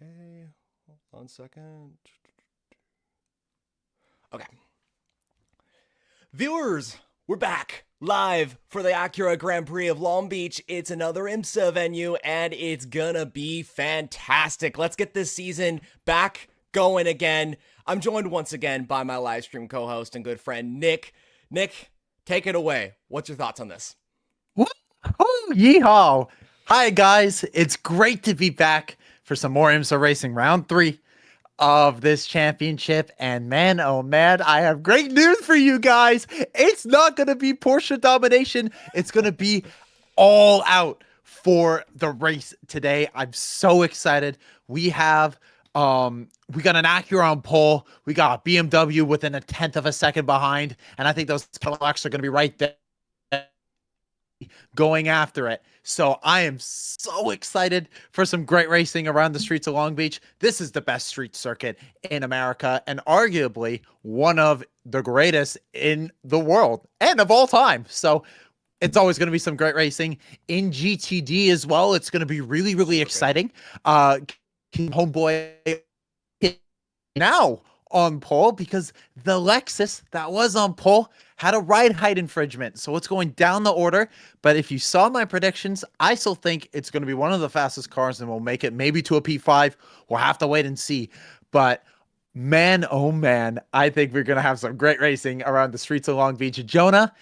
Okay, hold on a second. Okay. Viewers, we're back live for the Acura Grand Prix of Long Beach. It's another IMSA venue, and it's gonna be fantastic. Let's get this season back going again. I'm joined once again by my live stream co-host and good friend, Nick. Nick, take it away. What's your thoughts on this? Woo! Yeehaw! Hi guys, it's great to be back for some more IMSA Racing Round 3 of this championship. And man, oh man, I have great news for you guys. It's not going to be Porsche domination. It's going to be all out for the race today. I'm so excited. We got an Acura on pole. We got a BMW within a tenth of a second behind. And I think those Cadillacs are going to be right there going after it. So I am so excited for some great racing around the streets of Long Beach. This is the best street circuit in America and arguably one of the greatest in the world and of all time. So it's always going to be some great racing in GTD as well. It's going to be really, really exciting. Homeboy now on pole because the Lexus that was on pole had a ride height infringement. So it's going down the order. But if you saw my predictions, I still think it's going to be one of the fastest cars and we'll make it maybe to a P5. We'll have to wait and see. But man, oh man, I think we're going to have some great racing around the streets of Long Beach. Jonah,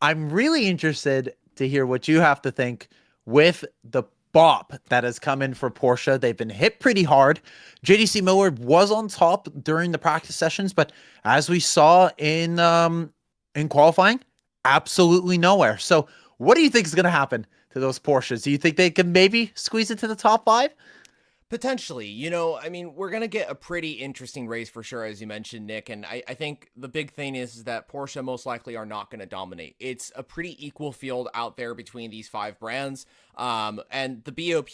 I'm really interested to hear what you have to think with the bop that has come in for Porsche. They've been hit pretty hard. JDC Miller was on top during the practice sessions, but as we saw in qualifying, absolutely nowhere. So what do you think is going to happen to those Porsches? Do you think they can maybe squeeze into the top 5? Potentially, I mean, we're going to get a pretty interesting race for sure, as you mentioned, Nick. And I think the big thing is that Porsche most likely are not going to dominate. It's a pretty equal field out there between these 5 brands. And the BOP,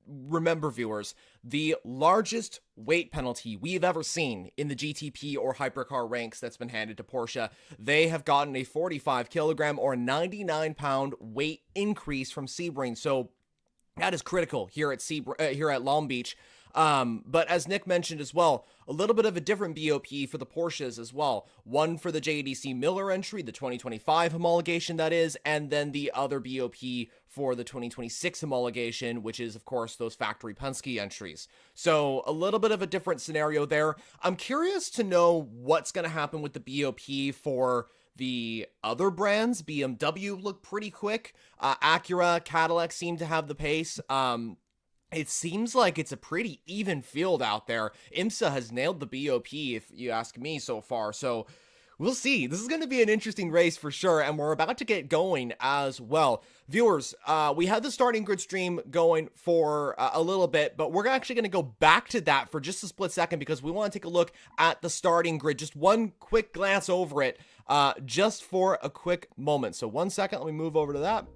remember viewers, the largest weight penalty we've ever seen in the GTP or hypercar ranks that's been handed to Porsche. They have gotten a 45 kilogram or 99-pound weight increase from Sebring. So that is critical here at Long Beach. But as Nick mentioned as well, a little bit of a different BOP for the Porsches as well. One for the JDC Miller entry, the 2025 homologation that is, and then the other BOP for the 2026 homologation, which is, of course, those factory Penske entries. So a little bit of a different scenario there. I'm curious to know what's going to happen with the BOP for the other brands. BMW looked pretty quick. Acura, Cadillac seem to have the pace. It seems like it's a pretty even field out there. IMSA has nailed the BOP, if you ask me, so far. So we'll see. This is going to be an interesting race for sure, and we're about to get going as well. Viewers, we had the starting grid stream going for a little bit, but we're actually going to go back to that for just a split second because we want to take a look at the starting grid. Just one quick glance over it, just for a quick moment. So 1 second, let me move over to that.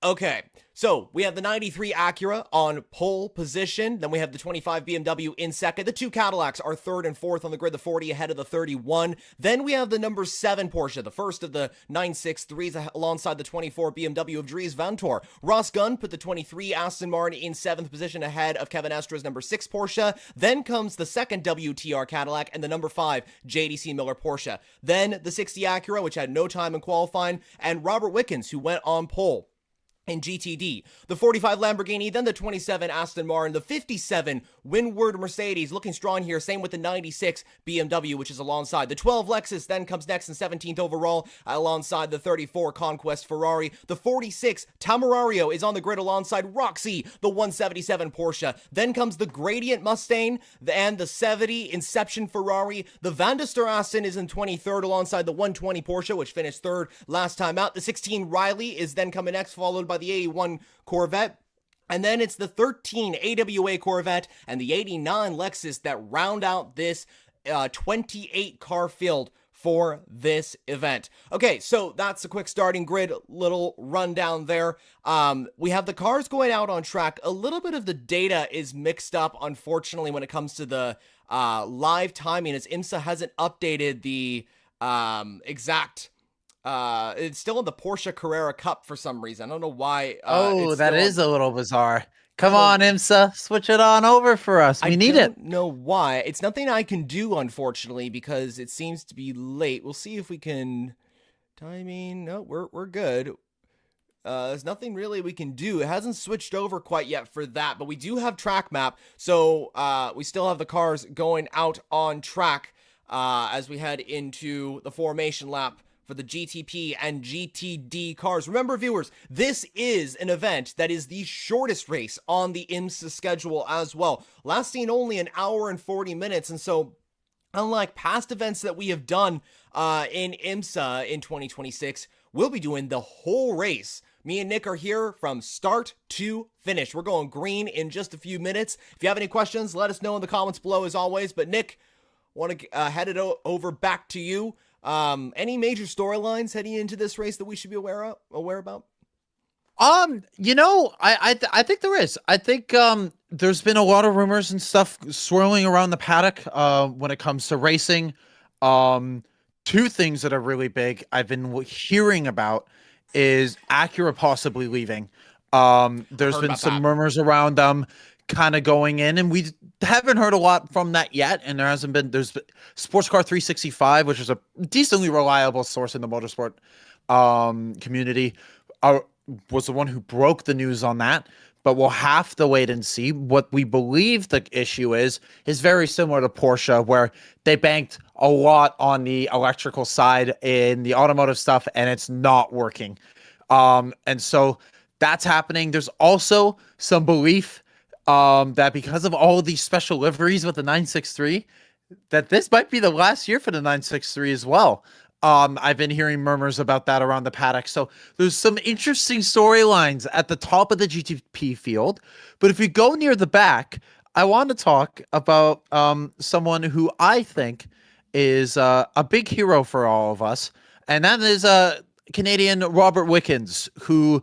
Okay, so we have the 93 Acura on pole position. Then we have the 25 BMW in second. The 2 Cadillacs are third and fourth on the grid, the 40 ahead of the 31. Then we have the number 7 Porsche, the first of the 963s alongside the 24 BMW of Dries Vanthoor. Ross Gunn put the 23 Aston Martin in 7th position ahead of Kevin Estra's number 6 Porsche. Then comes the 2nd WTR Cadillac and the number 5 JDC Miller Porsche. Then the 60 Acura, which had no time in qualifying, and Robert Wickens, who went on pole in GTD, the 45 Lamborghini, then the 27 Aston Martin, the 57 Windward Mercedes, looking strong here, same with the 96 BMW, which is alongside. The 12 Lexus then comes next in 17th overall, alongside the 34 Conquest Ferrari. The 46 Tamarario is on the grid alongside Roxy, the 177 Porsche. Then comes the Gradient Mustang and the 70 Inception Ferrari. The Van der Stur Aston is in 23rd alongside the 120 Porsche, which finished 3rd last time out. The 16 Riley is then coming next, followed by the 81 Corvette. And then it's the 13 AWA Corvette and the 89 Lexus that round out this 28 car field for this event. Okay, so that's a quick starting grid, little rundown there. We have the cars going out on track. A little bit of the data is mixed up, unfortunately, when it comes to the live timing, as IMSA hasn't updated the exact. It's still in the Porsche Carrera Cup for some reason. I don't know why. Oh, that is a little bizarre Come on, IMSA, switch it on over for us. We need it. I don't know why. It's nothing I can do, unfortunately, because it seems to be late. We'll see if we can... Timing. No, we're good. There's nothing really we can do. It hasn't switched over quite yet for that, but we do have track map. So we still have the cars going out on track as we head into the formation lap for the GTP and GTD cars. Remember, viewers, this is an event that is the shortest race on the IMSA schedule as well, lasting only an hour and 40 minutes. And so unlike past events that we have done in IMSA in 2026, we'll be doing the whole race. Me and Nick are here from start to finish. We're going green in just a few minutes. If you have any questions, let us know in the comments below as always. But Nick, want to head it over back to you. Any major storylines heading into this race that we should be aware about? You know, I think there is. I think there's been a lot of rumors and stuff swirling around the paddock when it comes to racing. Two things that are really big I've been hearing about is Acura possibly leaving. There's been some murmurs around them kind of going in, and we haven't heard a lot from that yet. And there's Sports Car 365, which is a decently reliable source in the motorsport community, was the one who broke the news on that. But we'll have to wait and see. What we believe the issue is very similar to Porsche, where they banked a lot on the electrical side in the automotive stuff, and it's not working. And so that's happening. There's also some belief that because of all of these special liveries with the 963, that this might be the last year for the 963 as well. I've been hearing murmurs about that around the paddock. So there's some interesting storylines at the top of the GTP field. But if we go near the back, I want to talk about someone who I think is a big hero for all of us. And that is Canadian Robert Wickens, who,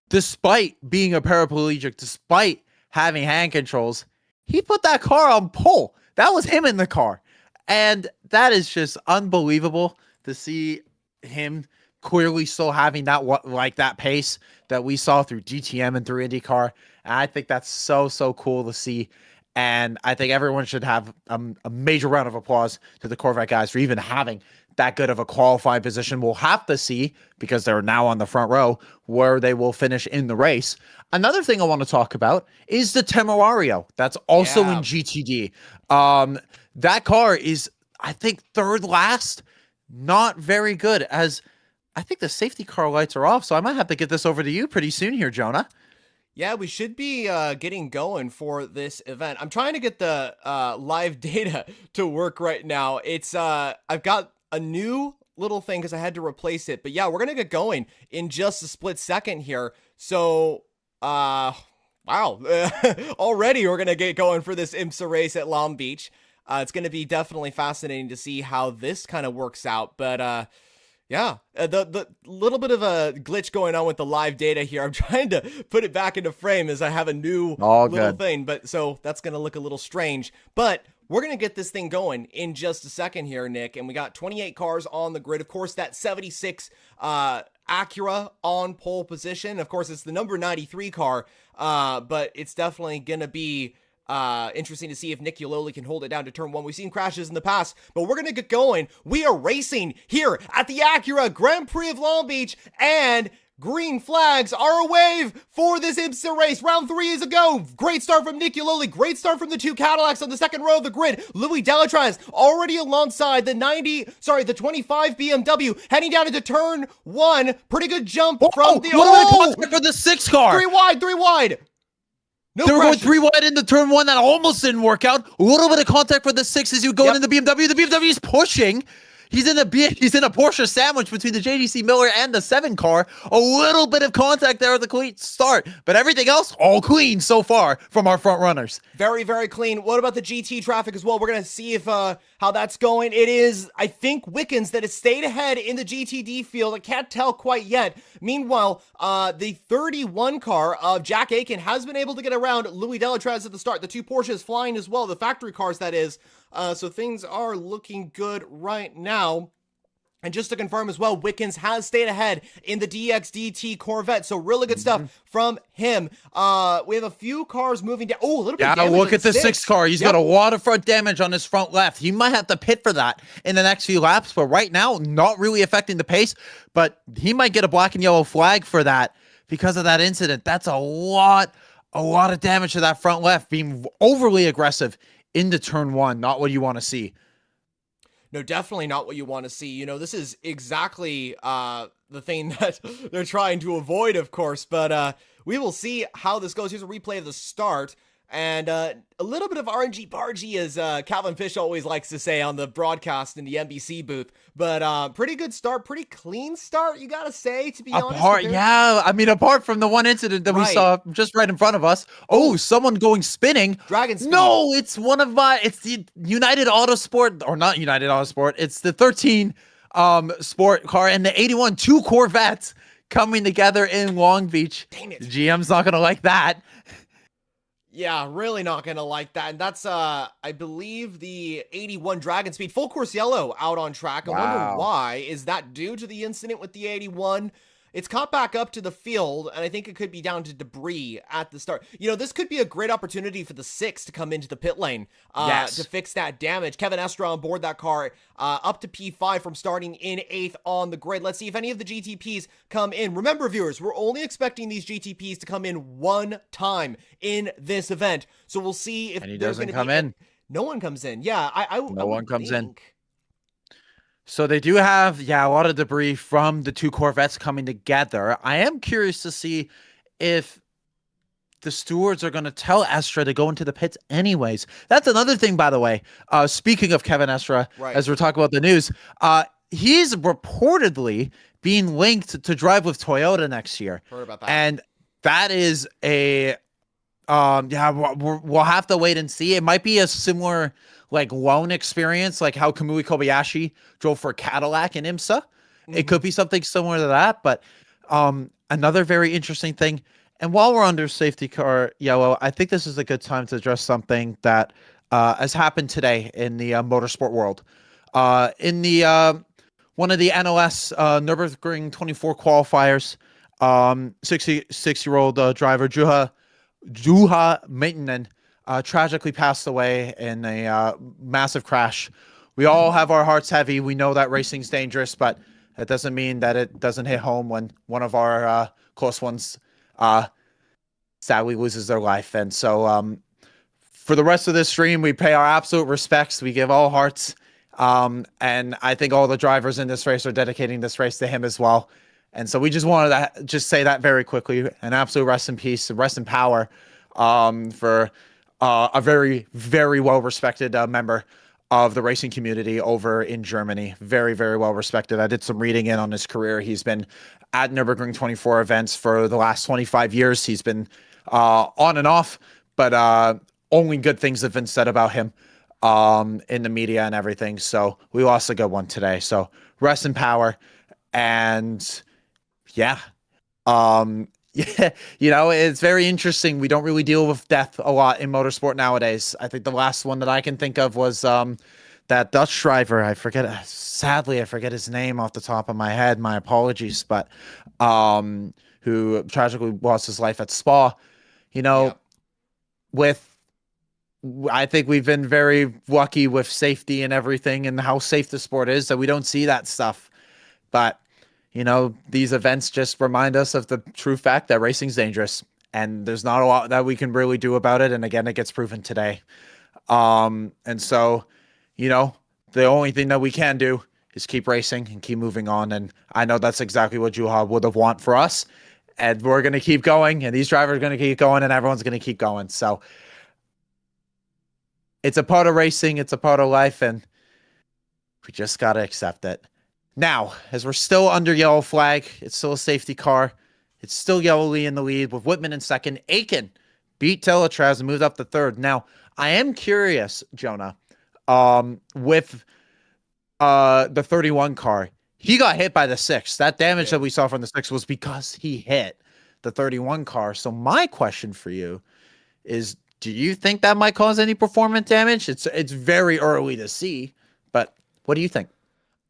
despite being a paraplegic, despite having hand controls, he put that car on pole. That was him in the car. And that is just unbelievable to see him clearly still having that pace that we saw through DTM and through IndyCar. And I think that's so cool to see. And I think everyone should have a major round of applause to the Corvette guys for even having that good of a qualifying position. We'll have to see, because they're now on the front row, where they will finish in the race. Another thing I want to talk about is the Temerario. That's also in GTD. That car is, I think, third last. Not very good, as I think the safety car lights are off. So I might have to get this over to you pretty soon here, Jonah. Yeah, we should be getting going for this event. I'm trying to get the live data to work right now. It's I've got a new little thing because I had to replace it. But yeah, we're gonna get going in just a split second here. So wow, already we're gonna get going for this IMSA race at Long Beach. It's going to be definitely fascinating to see how this kind of works out. But yeah, the little bit of a glitch going on with the live data here. I'm trying to put it back into frame as I have a new little thing. But so that's going to look a little strange. But we're going to get this thing going in just a second here, Nick. And we got 28 cars on the grid. Of course, that 76 Acura on pole position. Of course, it's the number 93 car. But it's definitely going to be interesting to see if Nick Yololi can hold it down to turn one. We've seen crashes in the past, but we're going to get going. We are racing here at the Acura Grand Prix of Long Beach, and green flags are a wave for this IMSA race. Round 3 is a go. Great start from Nick Yololi. Great start from the two Cadillacs on the second row of the grid. Louis Delatraz already alongside the 25 BMW, heading down into turn 1. Pretty good jump from the... for the 6 car. Three wide. No, they were going 3 wide into turn 1. That almost didn't work out. A little bit of contact for the 6 as you go into the BMW. The BMW is pushing. He's in a Porsche sandwich between the JDC Miller and the 7 car. A little bit of contact there at the clean start, but everything else all clean so far from our front runners. Very, very clean. What about the GT traffic as well? We're going to see if how that's going. It is, I think, Wickens that has stayed ahead in the GTD field. I can't tell quite yet. Meanwhile, the 31 car of Jack Aiken has been able to get around Louis Delatraz at the start. The 2 Porsches flying as well, the factory cars that is. So things are looking good right now. And just to confirm as well, Wickens has stayed ahead in the DXDT Corvette. So really good stuff from him. We have a few cars moving down. Oh, a little bit of damage. Look at the sixth car. He's got a lot of front damage on his front left. He might have to pit for that in the next few laps, but right now, not really affecting the pace. But he might get a black and yellow flag for that because of that incident. That's a lot of damage to that front left, being overly aggressive into turn one. Not what you want to see. No, definitely not what you want to see. You know, this is exactly the thing that they're trying to avoid, of course. But we will see how this goes. Here's a replay of the start. And a little bit of RNG bargy, as Calvin Fish always likes to say on the broadcast in the NBC booth. But pretty good start, pretty clean start, you gotta say, to be honest. Yeah, I mean, apart from the one incident that we saw just right in front of us. Oh, someone going spinning. Dragon speed. No, it's it's the United Autosport, or not United Autosport. It's the 13 sport car and the 81, 2 Corvettes coming together in Long Beach. Dang it. GM's not gonna like that. Yeah, really not gonna like that. And that's, I believe, the 81 Dragon Speed. Full course yellow out on track. I wonder why. Is that due to the incident with the 81? It's caught back up to the field, and I think it could be down to debris at the start. You know, this could be a great opportunity for the 6 to come into the pit lane to fix that damage. Kevin Estra on board that car, up to P5 from starting in 8th on the grid. Let's see if any of the GTPs come in. Remember, viewers, we're only expecting these GTPs to come in one time in this event. So we'll see if and he there's doesn't going to come be... in. No one comes in. Yeah, no one comes in. So they do have, a lot of debris from the 2 Corvettes coming together. I am curious to see if the stewards are going to tell Estra to go into the pits anyways. That's another thing, by the way. Speaking of Kevin Estra, as we're talking about the news, he's reportedly being linked to drive with Toyota next year. Heard about that. And that is a, we'll have to wait and see. It might be a similar loan experience, like how Kamui Kobayashi drove for Cadillac in IMSA. It could be something similar to that, but another very interesting thing. And while we're under safety car yellow, I think this is a good time to address something that has happened today in the motorsport world. In the one of the NOS Nürburgring 24 qualifiers, 66-year-old driver Juha Maitinen tragically passed away in a massive crash. We all have our hearts heavy. We know that racing's dangerous, but it doesn't mean that it doesn't hit home when one of our close ones sadly loses their life. And so for the rest of this stream, we pay our absolute respects. We give all hearts. And I think all the drivers in this race are dedicating this race to him as well. And so we just wanted to just say that very quickly. An absolute rest in peace, rest in power for a very, very well-respected member of the racing community over in Germany. Very, very well-respected. I did some reading in on his career. He's been at Nürburgring 24 events for the last 25 years. He's been on and off, but only good things have been said about him in the media and everything. So we lost a good one today. So rest in power. And yeah, it's very interesting. We don't really deal with death a lot in motorsport nowadays. I think the last one that I can think of was that Dutch driver. I forget his name off the top of my head. My apologies, but who tragically lost his life at Spa. I think we've been very lucky with safety and everything and how safe the sport is, that we don't see that stuff. But these events just remind us of the true fact that racing's dangerous, and there's not a lot that we can really do about it. And again, it gets proven today. And so, the only thing that we can do is keep racing and keep moving on. And I know that's exactly what Juha would have want for us. And we're going to keep going, and these drivers are going to keep going, and everyone's going to keep going. So it's a part of racing. It's a part of life, and we just got to accept it. Now, as we're still under yellow flag, it's still a safety car. It's still yellowly in the lead with Whitman in second. Aiken beat Teletraz and moved up to third. Now, I am curious, Jonah, with the 31 car. He got hit by the 6. That damage that we saw from the 6 was because he hit the 31 car. So my question for you is, do you think that might cause any performance damage? It's very early to see, but what do you think?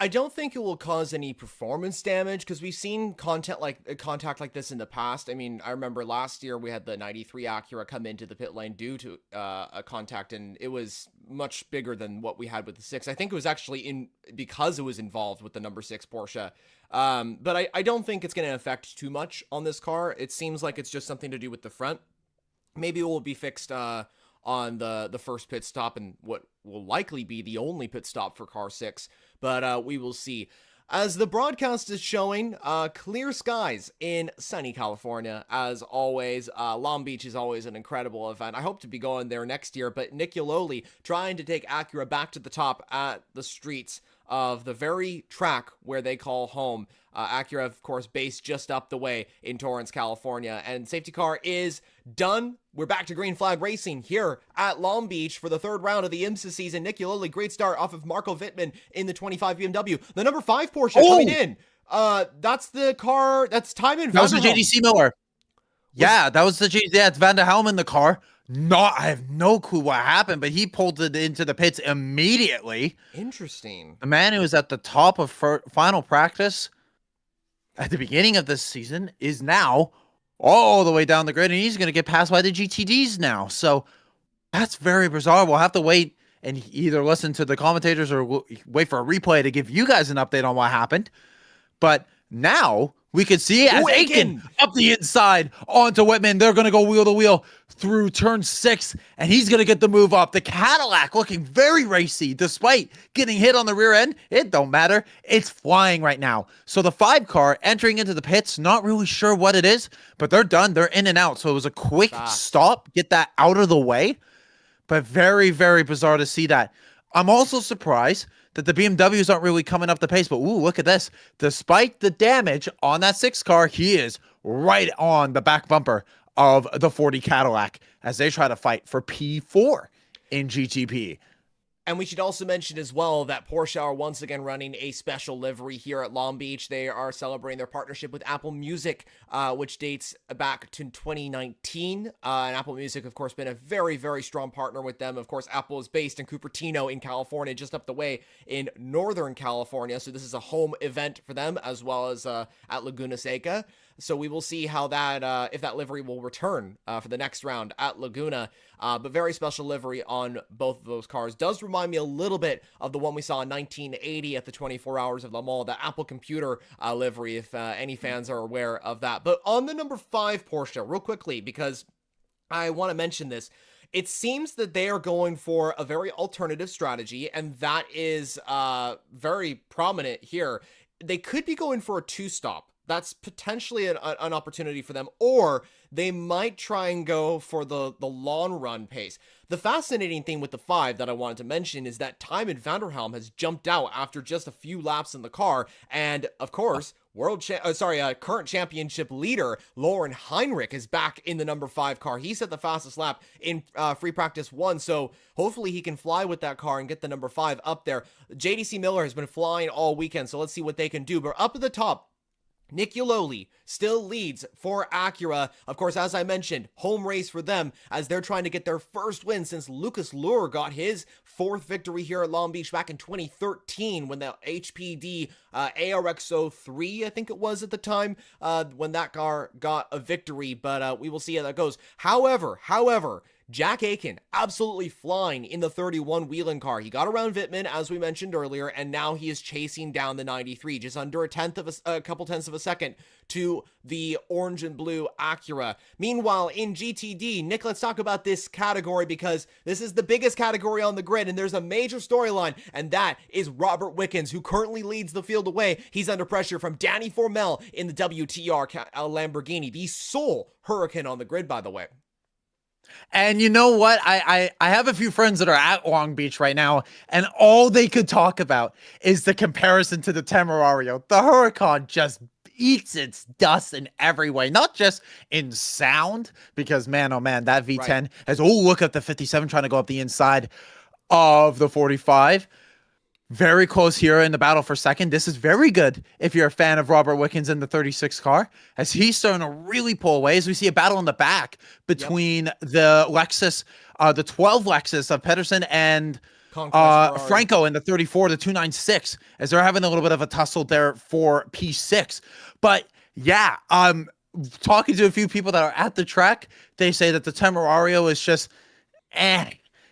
I don't think it will cause any performance damage because we've seen contact like this in the past. I mean, I remember last year we had the 93 Acura come into the pit lane due to a contact, and it was much bigger than what we had with the 6. I think it was actually because it was involved with the number 6 Porsche. But I don't think it's going to affect too much on this car. It seems like it's just something to do with the front. Maybe it will be fixed on the first pit stop and what will likely be the only pit stop for car 6, but we will see. As the broadcast is showing, clear skies in sunny California, as always. Long Beach is always an incredible event. I hope to be going there next year, but Nick Yololi trying to take Acura back to the top at the streets of the very track where they call home. Acura, of course, based just up the way in Torrance, California. And safety car is done. We're back to green flag racing here at Long Beach for the third round of the IMSA season. Nick Yololi, great start off of Marco Wittmann in the 25 BMW. The number 5 Porsche coming in. That's the car. That's Timon. That was the JDC Miller. Yeah, that was the it's Van der Helm in the car. I have no clue what happened, but he pulled it into the pits immediately. Interesting. The man who was at the top of final practice at the beginning of this season is now all the way down the grid, and he's going to get passed by the GTDs now. So that's very bizarre. We'll have to wait and either listen to the commentators or we'll wait for a replay to give you guys an update on what happened. But now we could see as Aiken up the inside onto Wittmann. They're going to go wheel to wheel through turn 6, and he's going to get the move up. The Cadillac looking very racy despite getting hit on the rear end. It don't matter. It's flying right now. So the 5 car entering into the pits, not really sure what it is, but they're done. They're in and out. So it was a quick stop, get that out of the way. But very, very bizarre to see that. I'm also surprised that the BMWs aren't really coming up the pace, but ooh, look at this. Despite the damage on that 6 car, he is right on the back bumper of the 40 Cadillac as they try to fight for P4 in GTP. And we should also mention as well that Porsche are once again running a special livery here at Long Beach. They are celebrating their partnership with Apple Music, which dates back to 2019. And Apple Music, of course, been a very, very strong partner with them. Of course, Apple is based in Cupertino in California, just up the way in Northern California. So this is a home event for them, as well as at Laguna Seca. So we will see how that, if that livery will return for the next round at Laguna. But very special livery on both of those cars. Does remind me a little bit of the one we saw in 1980 at the 24 Hours of Le Mans, the Apple Computer livery, if any fans are aware of that. But on the number 5 Porsche, real quickly, because I want to mention this. It seems that they are going for a very alternative strategy, and that is very prominent here. They could be going for a 2-stop. That's potentially an opportunity for them, or they might try and go for the long run pace. The fascinating thing with the 5 that I wanted to mention is that Timon van der Helm has jumped out after just a few laps in the car, and of course, current championship leader Lauren Heinrich is back in the number 5 car. He set the fastest lap in free practice 1, so hopefully he can fly with that car and get the number 5 up there. JDC Miller has been flying all weekend, so let's see what they can do. But up at the top, Nick Yololi still leads for Acura. Of course, as I mentioned, home race for them as they're trying to get their first win since Lucas Luhr got his 4th victory here at Long Beach back in 2013 when the HPD ARX-03, I think it was at the time, when that car got a victory. But we will see how that goes. However, Jack Aiken absolutely flying in the 31 Whelen car. He got around Wittmann, as we mentioned earlier, and now he is chasing down the 93, just under a couple tenths of a second to the orange and blue Acura. Meanwhile, in GTD, Nick, let's talk about this category because this is the biggest category on the grid, and there's a major storyline, and that is Robert Wickens, who currently leads the field away. He's under pressure from Danny Formel in the WTR Lamborghini, the sole Huracan on the grid, by the way. And you know what? I have a few friends that are at Long Beach right now, and all they could talk about is the comparison to the Temerario. The Huracan just eats its dust in every way, not just in sound, because man, oh man, that V10 has, look at the 57 trying to go up the inside of the 45. Very close here in the battle for second. This is very good if you're a fan of Robert Wickens in the 36 car, as he's starting to really pull away as we see a battle in the back between the Lexus, the 12 Lexus of Pedersen and Conquest Ferrari. Franco in the 34, the 296, as they're having a little bit of a tussle there for P6. But yeah, talking to a few people that are at the track, they say that the Temerario is just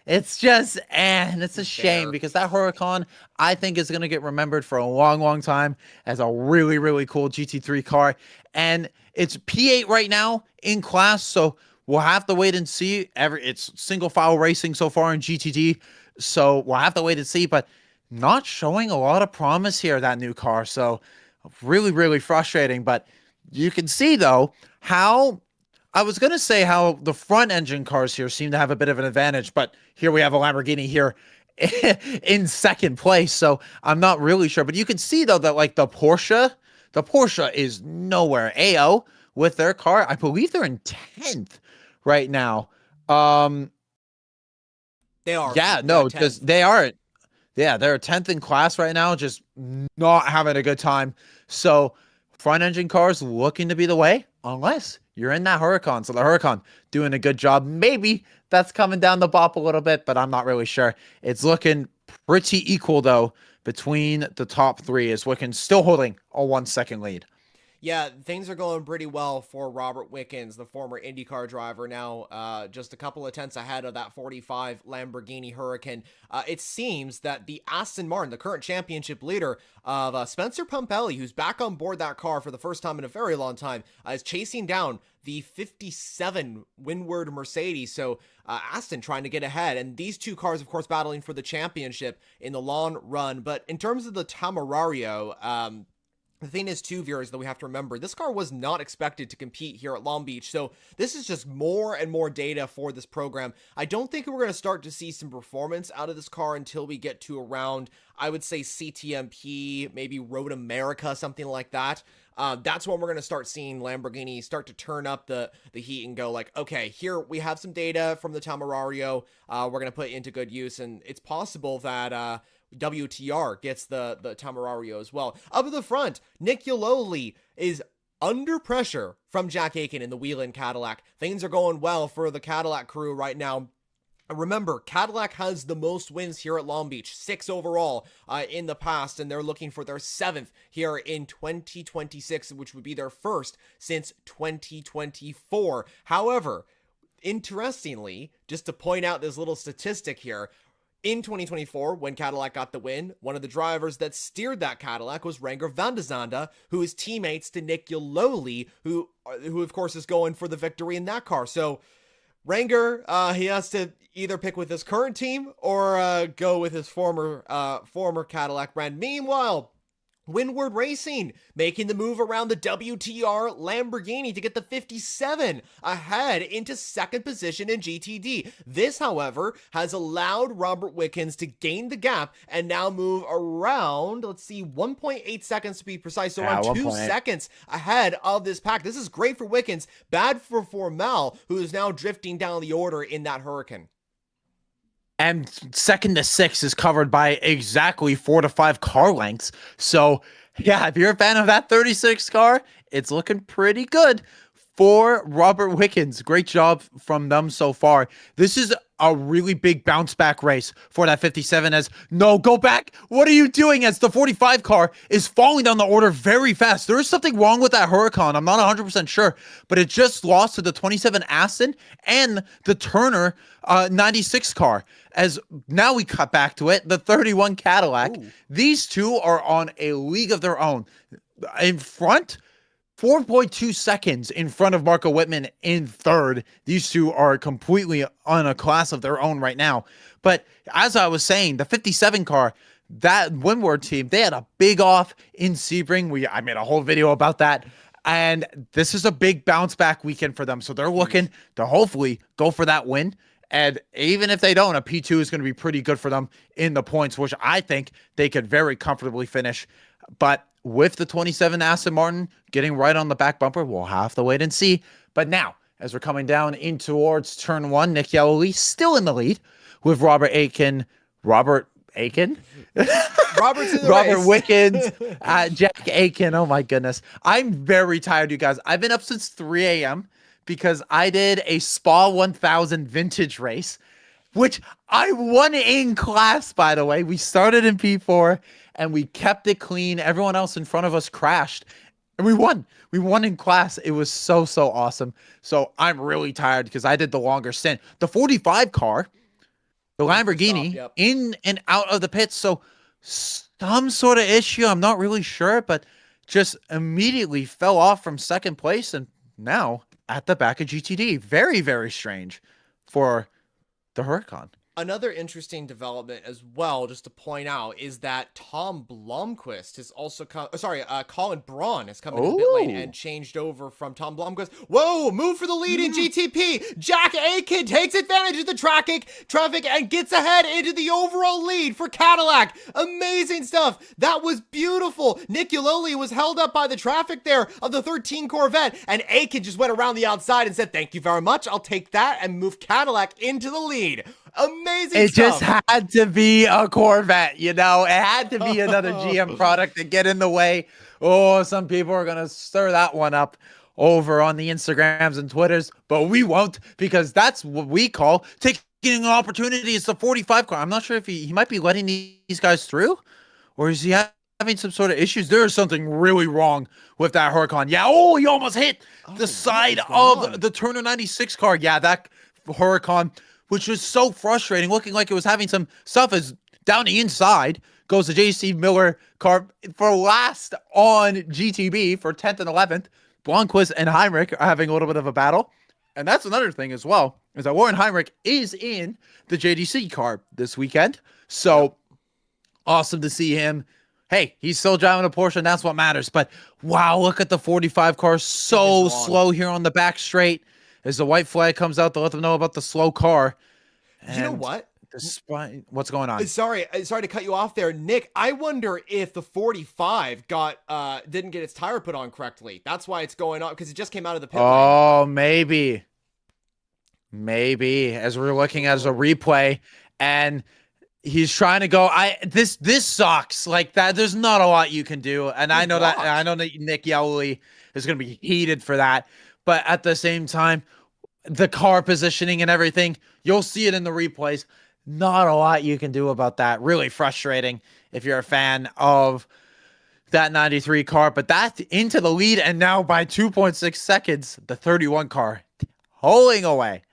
it's just and it's a shame because that Huracan, I think, is going to get remembered for a long, long time as a really, really cool GT3 car. And it's P8 right now in class, so we'll have to wait and see. It's single file racing so far in GTD, so we'll have to wait and see. But not showing a lot of promise here, that new car. So really, really frustrating. But you can see, though, how I was going to say how the front engine cars here seem to have a bit of an advantage, but here we have a Lamborghini here in second place. So I'm not really sure, but you can see though that like the Porsche is nowhere. AO with their car, I believe they're in 10th right now. They are. Yeah, no, just they are. Yeah, they're 10th in class right now, just not having a good time. So front engine cars looking to be the way, unless you're in that Huracan. So the Huracan doing a good job. Maybe that's coming down the bop a little bit, but I'm not really sure. It's looking pretty equal, though, between the top three. Is Wickens still holding a 1 second lead. Yeah, things are going pretty well for Robert Wickens, the former IndyCar driver, now just a couple of tenths ahead of that 45 Lamborghini Huracan. It seems that the Aston Martin, the current championship leader of Spencer Pumpelly, who's back on board that car for the first time in a very long time, is chasing down the 57 Windward Mercedes. So Aston trying to get ahead, and these two cars, of course, battling for the championship in the long run. But in terms of the Temerario, the thing is, too, viewers, that we have to remember, this car was not expected to compete here at Long Beach, so this is just more and more data for this program. I don't think we're going to start to see some performance out of this car until we get to around, I would say, CTMP, maybe Road America, something like that. That's when we're going to start seeing Lamborghini start to turn up the heat and go like, okay, here we have some data from the Temerario, we're going to put it into good use, and it's possible that WTR gets the Temerario as well. Up at the front, Nick Yaloli is under pressure from Jack Aiken in the Whelen Cadillac. Things are going well for the Cadillac crew right now. Remember, Cadillac has the most wins here at Long Beach, 6 overall in the past, and they're looking for their 7th here in 2026, which would be their first since 2024. However, interestingly, just to point out this little statistic here, in 2024, when Cadillac got the win, one of the drivers that steered that Cadillac was Renger van der Zande, who is teammates to Nick Yaloli, who of course is going for the victory in that car. So Renger, he has to either pick with his current team or go with his former Cadillac brand. Meanwhile, Windward Racing making the move around the WTR Lamborghini to get the 57 ahead into second position in GTD. This, however, has allowed Robert Wickens to gain the gap and now move around, let's see, 1.8 seconds to be precise, so around 2 seconds ahead of this pack. This is great for Wickens, bad for Formal, who is now drifting down the order in that Huracan. And second to 6 is covered by exactly 4 to 5 car lengths. So, yeah, if you're a fan of that 36 car, it's looking pretty good for Robert Wickens. Great job from them so far. This is a really big bounce back race for that 57 as, no, go back. What are you doing? As the 45 car is falling down the order very fast. There is something wrong with that Huracan. I'm not 100% sure, but it just lost to the 27 Aston and the Turner 96 car. As now we cut back to it, the 31 Cadillac. Ooh. These two are on a league of their own. In front, 4.2 seconds in front of Marco Whitman in third. These two are completely on a class of their own right now. But as I was saying, the 57 car, that Windward team, they had a big off in Sebring. I made a whole video about that. And this is a big bounce back weekend for them. So they're looking to hopefully go for that win. And even if they don't, a P2 is going to be pretty good for them in the points, which I think they could very comfortably finish. But with the 27 Aston Martin getting right on the back bumper, we'll have to wait and see. But now, as we're coming down in towards turn 1, Nick Yaloli still in the lead with Robert Wickens, Jack Aiken. Oh my goodness. I'm very tired, you guys. I've been up since 3 a.m. because I did a Spa 1000 vintage race. which I won in class, by the way. We started in P4 and we kept it clean. Everyone else in front of us crashed and we won. We won in class. It was so, so awesome. So I'm really tired because I did the longer stint. The 45 car, the Lamborghini, Yep. in and out of the pits. So some sort of issue. I'm not really sure, but just immediately fell off from second place and now at the back of GTD. Very, very strange for the Huracan. Another interesting development as well, just to point out, is that Tom Blomqvist has also Colin Braun has come into the pit lane and changed over from Tom Blomqvist. Whoa, move for the lead in GTP. Jack Aiken takes advantage of the traffic and gets ahead into the overall lead for Cadillac. Amazing stuff. That was beautiful. Nick Yololi was held up by the traffic there of the 13 Corvette, and Aiken just went around the outside and said, "Thank you very much. I'll take that," and move Cadillac into the lead. Amazing It stuff. just had to be a Corvette, you know. It had to be another GM product to get in the way. Oh, some people are going to stir that one up over on the Instagrams and Twitters, but we won't because that's what we call taking an opportunity. It's the 45 car. I'm not sure if he might be letting these guys through, or is he having some sort of issues? There is something really wrong with that Huracan. Yeah, oh, he almost hit the side of the Turner 96 car. Yeah, that Huracan, which was so frustrating, looking like it was having some stuff, is down the inside, goes the JC Miller car for last on GTB for 10th and 11th. Blomqvist and Heinrich are having a little bit of a battle. And that's another thing as well, is that Warren Heinrich is in the JDC car this weekend. So awesome to see him. Hey, he's still driving a Porsche, and that's what matters. But wow, look at the 45 car, so slow here on the back straight. As the white flag comes out to let them know about the slow car. And you know what? What's going on? Sorry to cut you off there, Nick. I wonder if the 45 didn't get its tire put on correctly. That's why it's going on, because it just came out of the pit lane. Oh, maybe. As we're looking at a replay, and he's trying to go. This sucks. Like that, there's not a lot you can do. And I know that Nick Yowley is going to be heated for that. But at the same time, the car positioning and everything, you'll see it in the replays. Not a lot you can do about that. Really frustrating if you're a fan of that 93 car. But that's into the lead, and now by 2.6 seconds, the 31 car pulling away.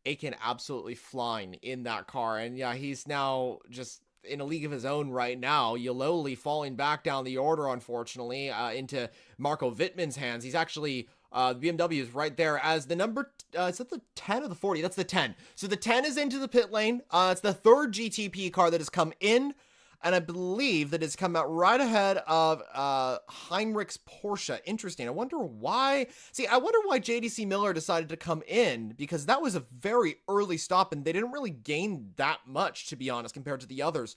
Aiken absolutely flying in that car. And yeah, he's now just in a league of his own right now. Yololi falling back down the order, unfortunately, into Marco Wittmann's hands. He's actually... the BMW is right there as the number, is that the 10 or the 40? That's the 10. So the 10 is into the pit lane. It's the third GTP car that has come in, and I believe that it's come out right ahead of Heinrich's Porsche. Interesting. I wonder why JDC Miller decided to come in, because that was a very early stop, and they didn't really gain that much, to be honest, compared to the others.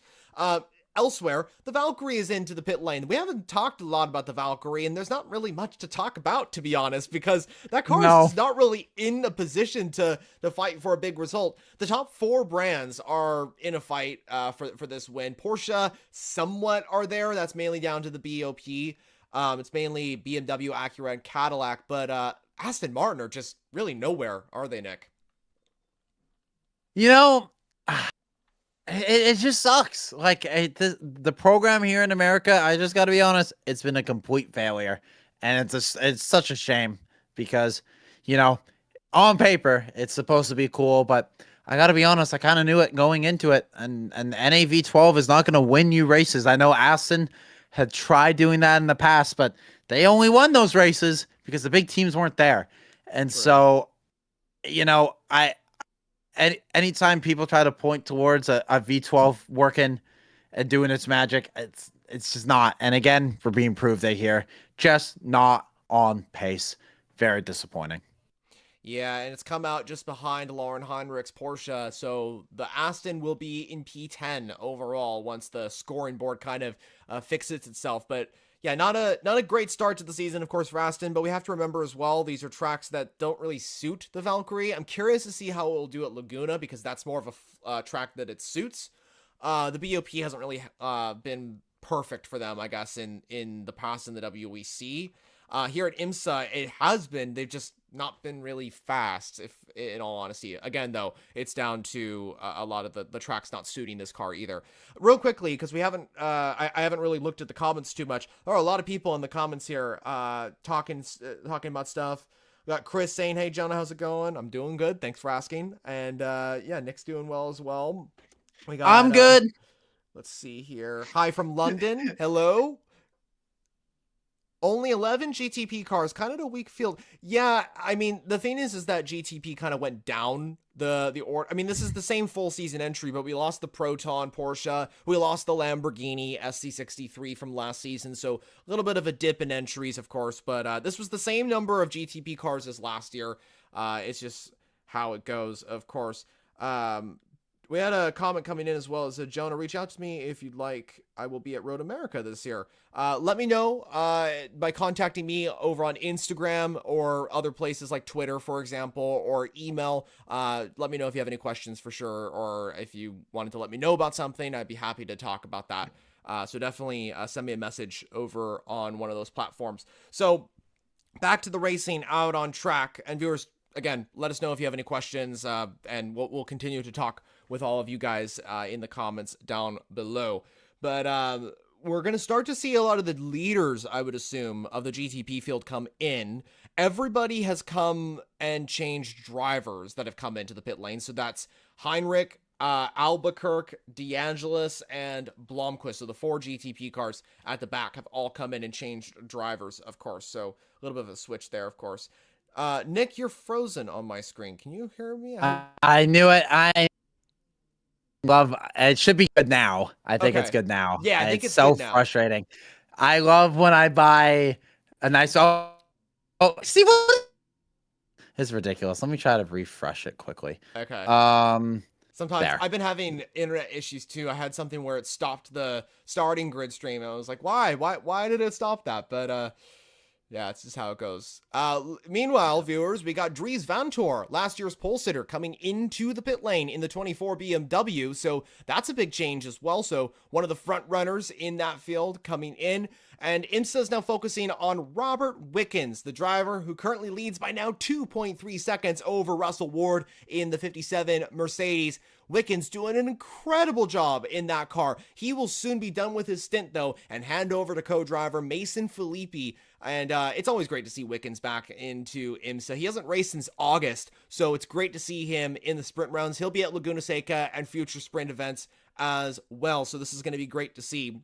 Elsewhere, the Valkyrie is into the pit lane. We haven't talked a lot about the Valkyrie, and there's not really much to talk about, to be honest, because that car is not really in a position to fight for a big result. The top four brands are in a fight for this win. Porsche somewhat are there. That's mainly down to the BOP. It's mainly BMW, Acura, and Cadillac, but Aston Martin are just really nowhere, are they, Nick? You know... It just sucks. Like the program here in America, I just got to be honest, it's been a complete failure, and it's such a shame because, you know, on paper it's supposed to be cool, but I got to be honest, I kind of knew it going into it, and NAV12 is not going to win you races. I know Aston had tried doing that in the past, but they only won those races because the big teams weren't there, and so, you know, anytime people try to point towards a V12 working and doing its magic, it's just not. And again, for being proved here, just not on pace. Very disappointing. Yeah, and it's come out just behind Lauren Heinrich's Porsche, so the Aston will be in P10 overall once the scoring board kind of fixes itself. But yeah, not a great start to the season, of course, for Aston, but we have to remember as well, these are tracks that don't really suit the Valkyrie. I'm curious to see how it will do at Laguna, because that's more of a track that it suits. The BOP hasn't really been perfect for them, I guess, in the past in the WEC. Here at IMSA, it has been. They've just not been really fast, if in all honesty. Again, though, it's down to a lot of the tracks not suiting this car either. Real quickly, because we haven't, I haven't really looked at the comments too much. There are a lot of people in the comments here talking about stuff. We got Chris saying, "Hey, Jonah, how's it going? I'm doing good. Thanks for asking." And yeah, Nick's doing well as well. We got, I'm good. Let's see here. Hi from London. Hello. Only 11 GTP cars, kind of a weak field. Yeah, I mean, the thing is that GTP kind of went down the order. I mean, this is the same full season entry, but we lost the Proton Porsche. We lost the Lamborghini SC63 from last season, so a little bit of a dip in entries, of course, but this was the same number of GTP cars as last year. It's just how it goes, of course. We had a comment coming in as well. It said, Jonah, reach out to me if you'd like. I will be at Road America this year. Let me know by contacting me over on Instagram or other places like Twitter, for example, or email. Let me know if you have any questions for sure, or if you wanted to let me know about something, I'd be happy to talk about that. So definitely send me a message over on one of those platforms. So back to the racing out on track. And viewers, again, let us know if you have any questions, and we'll continue to talk with all of you guys in the comments down below. But we're going to start to see a lot of the leaders, I would assume, of the GTP field come in. Everybody has come and changed drivers that have come into the pit lane. So that's Heinrich, Albuquerque, DeAngelis, and Blomqvist. So the 4 GTP cars at the back have all come in and changed drivers, of course. So a little bit of a switch there, of course. Nick, you're frozen on my screen. Can you hear me? I knew it. I love it. Should be good now. I think Okay. it's good now. Yeah, I think it's so good now. frustrating. I love when I buy a nice. Oh, see what? It's ridiculous. Let me try to refresh it quickly. Okay. Sometimes there. I've been having internet issues too. I had something where it stopped the starting grid stream, and I was like, why did it stop that? But yeah, it's just how it goes. Meanwhile, viewers, we got Dries Vanthoor, last year's pole sitter, coming into the pit lane in the 24 BMW. So that's a big change as well. So one of the front runners in that field coming in. And IMSA is now focusing on Robert Wickens, the driver who currently leads by now 2.3 seconds over Russell Ward in the 57 Mercedes. Wickens doing an incredible job in that car. He will soon be done with his stint, though, and hand over to co-driver Mason Filippi. And it's always great to see Wickens back into IMSA. He hasn't raced since August, so it's great to see him in the sprint rounds. He'll be at Laguna Seca and future sprint events as well, so this is going to be great to see.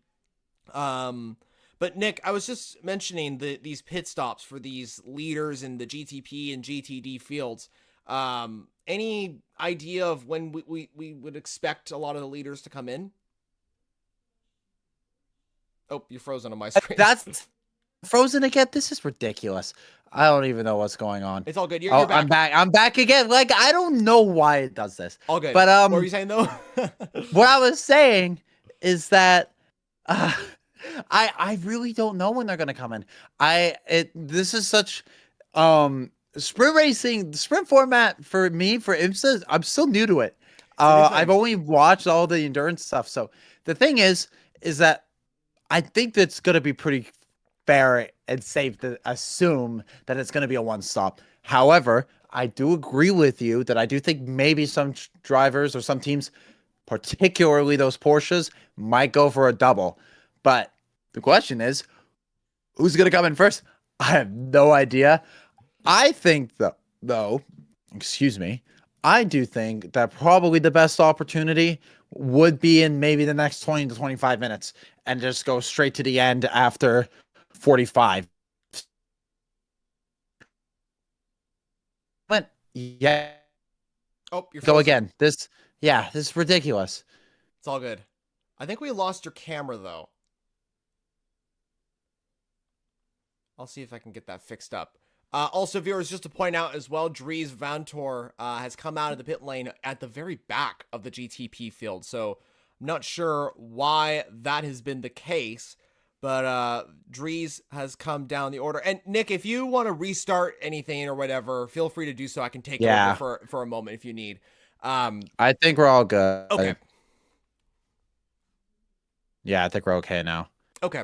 But Nick, I was just mentioning these pit stops for these leaders in the GTP and GTD fields. Any idea of when we would expect a lot of the leaders to come in? Oh, you're frozen on my screen. That's frozen again. This is ridiculous. I don't even know what's going on. It's all good. You're back. I'm back. I'm back again. Like, I don't know why it does this. All good. But what were you saying though? What I was saying is that I really don't know when they're gonna come in. This is such sprint racing, the sprint format for me for IMSA. I'm still new to it. I've only watched all the endurance stuff. So the thing is that I think that's gonna be pretty fair and safe to assume that it's gonna be a one stop. However, I do agree with you that I do think maybe some drivers or some teams, particularly those Porsches, might go for a double. But the question is, who's going to come in first? I have no idea. I think, though, excuse me, I do think that probably the best opportunity would be in maybe the next 20 to 25 minutes and just go straight to the end after 45. But, yeah. Oh, you're go again. This is ridiculous. It's all good. I think we lost your camera, though. I'll see if I can get that fixed up. Also, viewers, just to point out as well, Dries Vanthoor has come out of the pit lane at the very back of the GTP field. So I'm not sure why that has been the case, but Dries has come down the order. And Nick, if you want to restart anything or whatever, feel free to do so. I can take over for a moment if you need. I think we're all good. Okay. Yeah, I think we're okay now. Okay.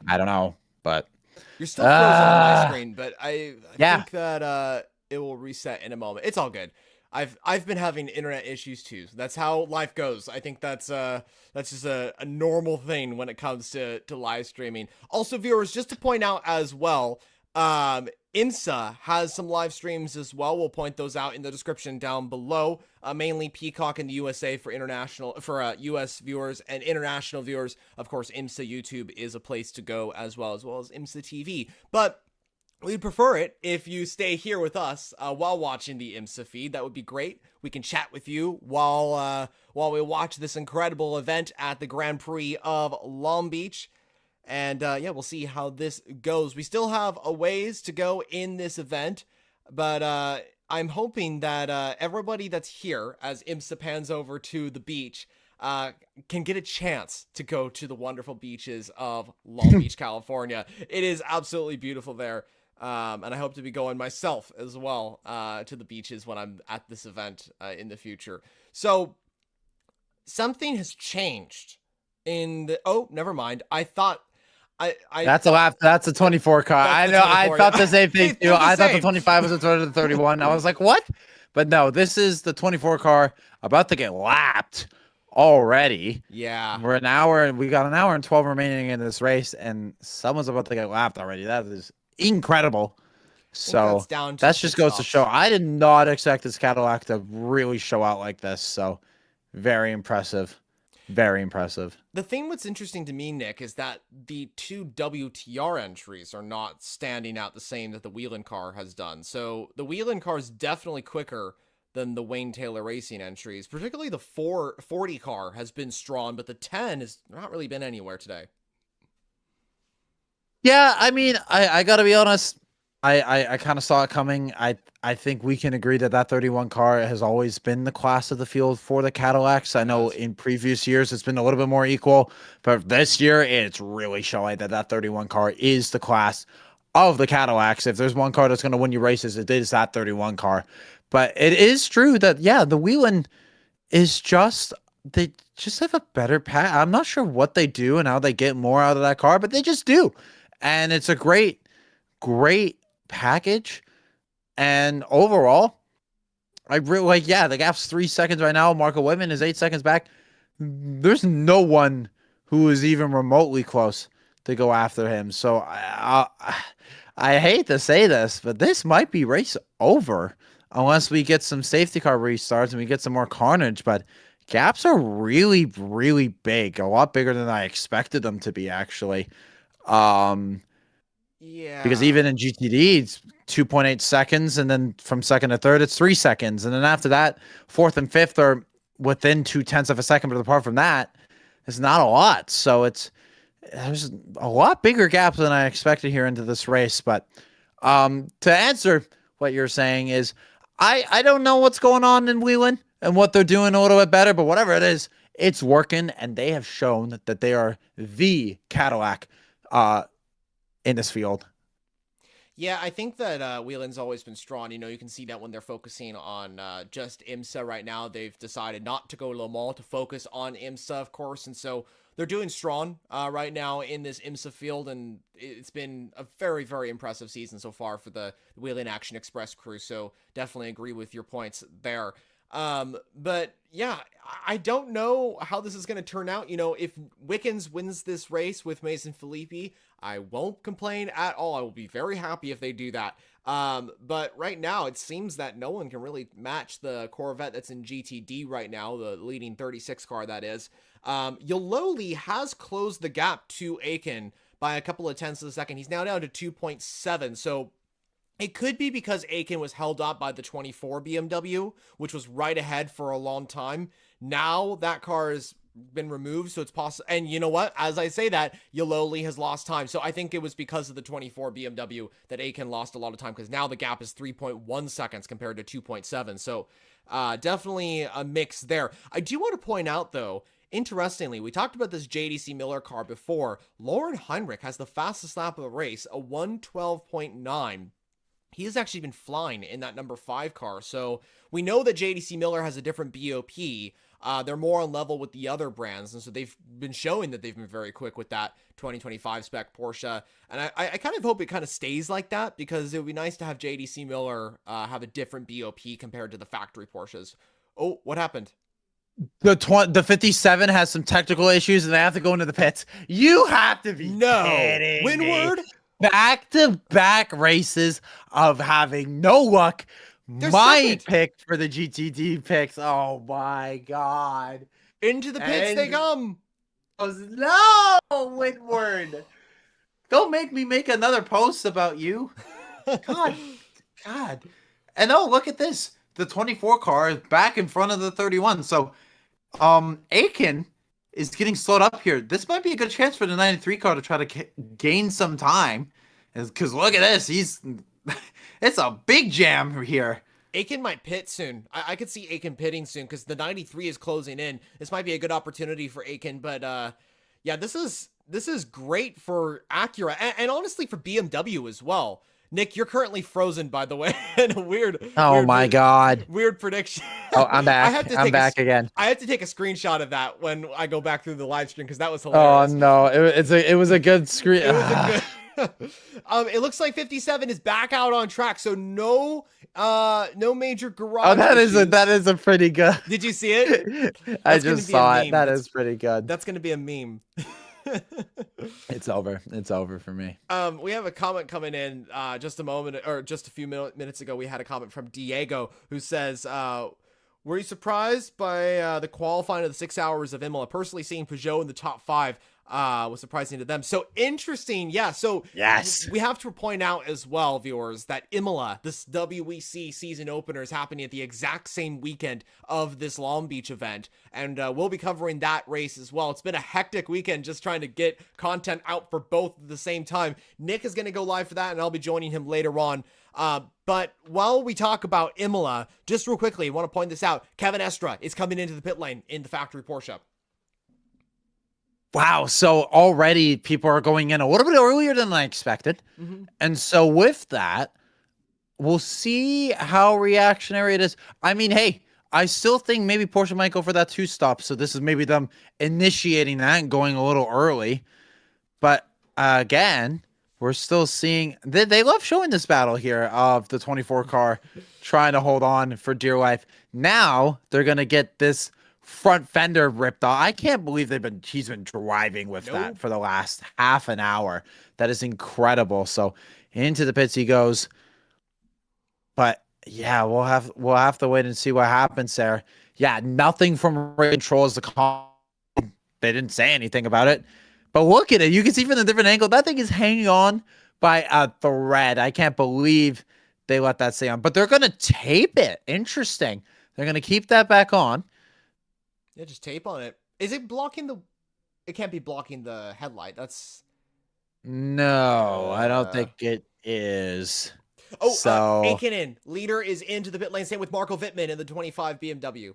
I don't know, but you're still frozen on my screen, but I think that It will reset in a moment. It's all good. I've been having internet issues too. That's how life goes. I think that's just a normal thing when it comes to live streaming. Also, viewers, just to point out as well, IMSA has some live streams as well. We'll point those out in the description down below. Mainly Peacock in the USA for US viewers, and international viewers, of course, IMSA YouTube is a place to go as well as IMSA TV. But we'd prefer it if you stay here with us while watching the IMSA feed. That would be great. We can chat with you while we watch this incredible event at the Grand Prix of Long Beach. And yeah, we'll see how this goes. We still have a ways to go in this event, but I'm hoping that everybody that's here as IMSA pans over to the beach can get a chance to go to the wonderful beaches of Long Beach, California. It is absolutely beautiful there. And I hope to be going myself as well to the beaches when I'm at this event in the future. So something has changed in the... Oh, never mind. I thought... That's a 24 car. I know. I thought the same thing too. I thought the 25 was the 31. I was like, what? But no, this is the 24 car about to get lapped already. Yeah. We're an hour and we got an hour and 12 remaining in this race, and someone's about to get lapped already. That is incredible. So that just goes to show I did not expect this Cadillac to really show out like this. So very impressive. Very impressive. The thing what's interesting to me, Nick, is that the two WTR entries are not standing out the same that the Whelen car has done. So the Whelen car is definitely quicker than the Wayne Taylor Racing entries. Particularly the 440 car has been strong, but the 10 has not really been anywhere today. Yeah, I mean, I gotta be honest. I kind of saw it coming. I think we can agree that 31 car has always been the class of the field for the Cadillacs. I know in previous years it's been a little bit more equal, but this year it's really showing that 31 car is the class of the Cadillacs. If there's one car that's going to win you races, it is that 31 car. But it is true that, yeah, the Whelen is they just have a better pack. I'm not sure what they do and how they get more out of that car, but they just do. And it's a great package. And overall, I really like, yeah, the gap's 3 seconds right now. Marco Whitman is 8 seconds back. There's no one who is even remotely close to go after him. So I hate to say this, but this might be race over unless we get some safety car restarts and we get some more carnage. But gaps are really, really big, a lot bigger than I expected them to be, actually. Yeah. Because even in GTD, it's 2.8 seconds, and then from second to third, it's 3 seconds. And then after that, fourth and fifth are within 0.2 of a second, but apart from that, it's not a lot. So there's a lot bigger gaps than I expected here into this race. But to answer what you're saying is, I don't know what's going on in Whelen and what they're doing a little bit better, but whatever it is, it's working, and they have shown that they are the Cadillac in this field. Yeah, I think that Whelan's always been strong. You know, you can see that when they're focusing on just IMSA right now. They've decided not to go Le Mans to focus on IMSA, of course, and so they're doing strong right now in this IMSA field, and it's been a very, very impressive season so far for the Whelen Action Express crew, so definitely agree with your points there. But yeah, I don't know how this is going to turn out. You know, if Wickens wins this race with Mason Filippi, I won't complain at all. I will be very happy if they do that. But right now it seems that no one can really match the Corvette that's in GTD right now, the leading 36 car that is. Yololi has closed the gap to Aiken by a couple of tenths of a second. He's now down to 2.7. So it could be because Aiken was held up by the 24 BMW, which was right ahead for a long time. Now that car has been removed, so it's possible. And you know what? As I say that, Yololi has lost time. So I think it was because of the 24 BMW that Aiken lost a lot of time, because now the gap is 3.1 seconds compared to 2.7. So definitely a mix there. I do want to point out, though, interestingly, we talked about this JDC Miller car before. Lauren Heinrich has the fastest lap of the race, a 1:12.9. He has actually been flying in that number 5 car. So we know that JDC Miller has a different BOP. They're more on level with the other brands, and so they've been showing that they've been very quick with that 2025 spec Porsche. And I kind of hope it kind of stays like that, because it would be nice to have JDC Miller have a different BOP compared to the factory Porsches. Oh, what happened? The 57 has some technical issues and they have to go into the pits. You have to be kidding Windward? me. Back-to-back races of having no luck. They're My second. pick for the GTD picks. Oh my god. Into the pits they come. No, Windward. Don't make me make another post about you. God. And oh, look at this. The 24 car is back in front of the 31. So, Aiken is getting slowed up here. This might be a good chance for the 93 car to try to gain some time. Because look at this. It's a big jam here. Aiken might pit soon. I could see Aiken pitting soon because the 93 is closing in. This might be a good opportunity for Aiken, but yeah, this is great for Acura and honestly for BMW as well. Nick, you're currently frozen, by the way. In a weird. Oh my god. Weird prediction. Oh, I'm back. I'm back again. I had to take a screenshot of that when I go back through the live stream because that was hilarious. Oh no, it was a good screen. It was a good. It looks like 57 is back out on track, so no major garage. Oh, that is a pretty good. Did you see it? I just saw it. That is pretty good. That's gonna be a meme. It's over. It's over for me. We have a comment coming in just a few minutes ago. We had a comment from Diego who says, were you surprised by the qualifying of the 6 hours of Imola? Personally, seeing Peugeot in the top 5 was surprising to them. So interesting. Yeah. So yes, we have to point out as well, viewers, that Imola, this WEC season opener, is happening at the exact same weekend of this Long Beach event. And we'll be covering that race as well. It's been a hectic weekend just trying to get content out for both at the same time. Nick is going to go live for that, and I'll be joining him later on. But while we talk about Imola, just real quickly, I want to point this out. Kevin Estra is coming into the pit lane in the factory Porsche. Wow. So already people are going in a little bit earlier than I expected. Mm-hmm. And so with that, we'll see how reactionary it is. I mean, hey, I still think maybe Porsche might go for that 2-stop. So this is maybe them initiating that and going a little early. But again, we're still seeing they love showing this battle here of the 24 car trying to hold on for dear life. Now they're going to get this front fender ripped off. I can't believe he's been driving with that for the last half an hour. That is incredible. So into the pits he goes. But yeah, we'll have to wait and see what happens there. Yeah, nothing from controls the they didn't say anything about it. But look at it. You can see from the different angle that thing is hanging on by a thread. I can't believe they let that stay on. But they're going to tape it. Interesting. They're going to keep that back on. Yeah, just tape on it. Is it blocking the... It can't be blocking the headlight. That's... No, I don't think it is. Oh, so... Aiken in. Leader is into the pit lane. Same with Marco Wittmann in the 25 BMW.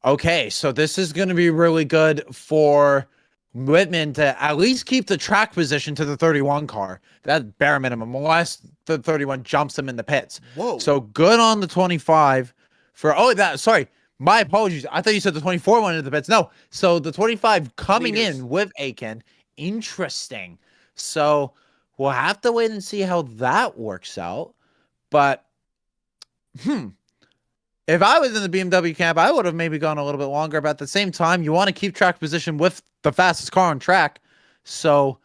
Okay, so this is going to be really good for Wittmann to at least keep the track position to the 31 car. That's bare minimum, unless the 31 jumps him in the pits. Whoa. So good on the 25 for... Oh, sorry. My apologies. I thought you said the 24 went into the pits. No. So the 25 coming in with Aiken. Interesting. So we'll have to wait and see how that works out. But, if I was in the BMW camp, I would have maybe gone a little bit longer. But at the same time, you want to keep track position with the fastest car on track. So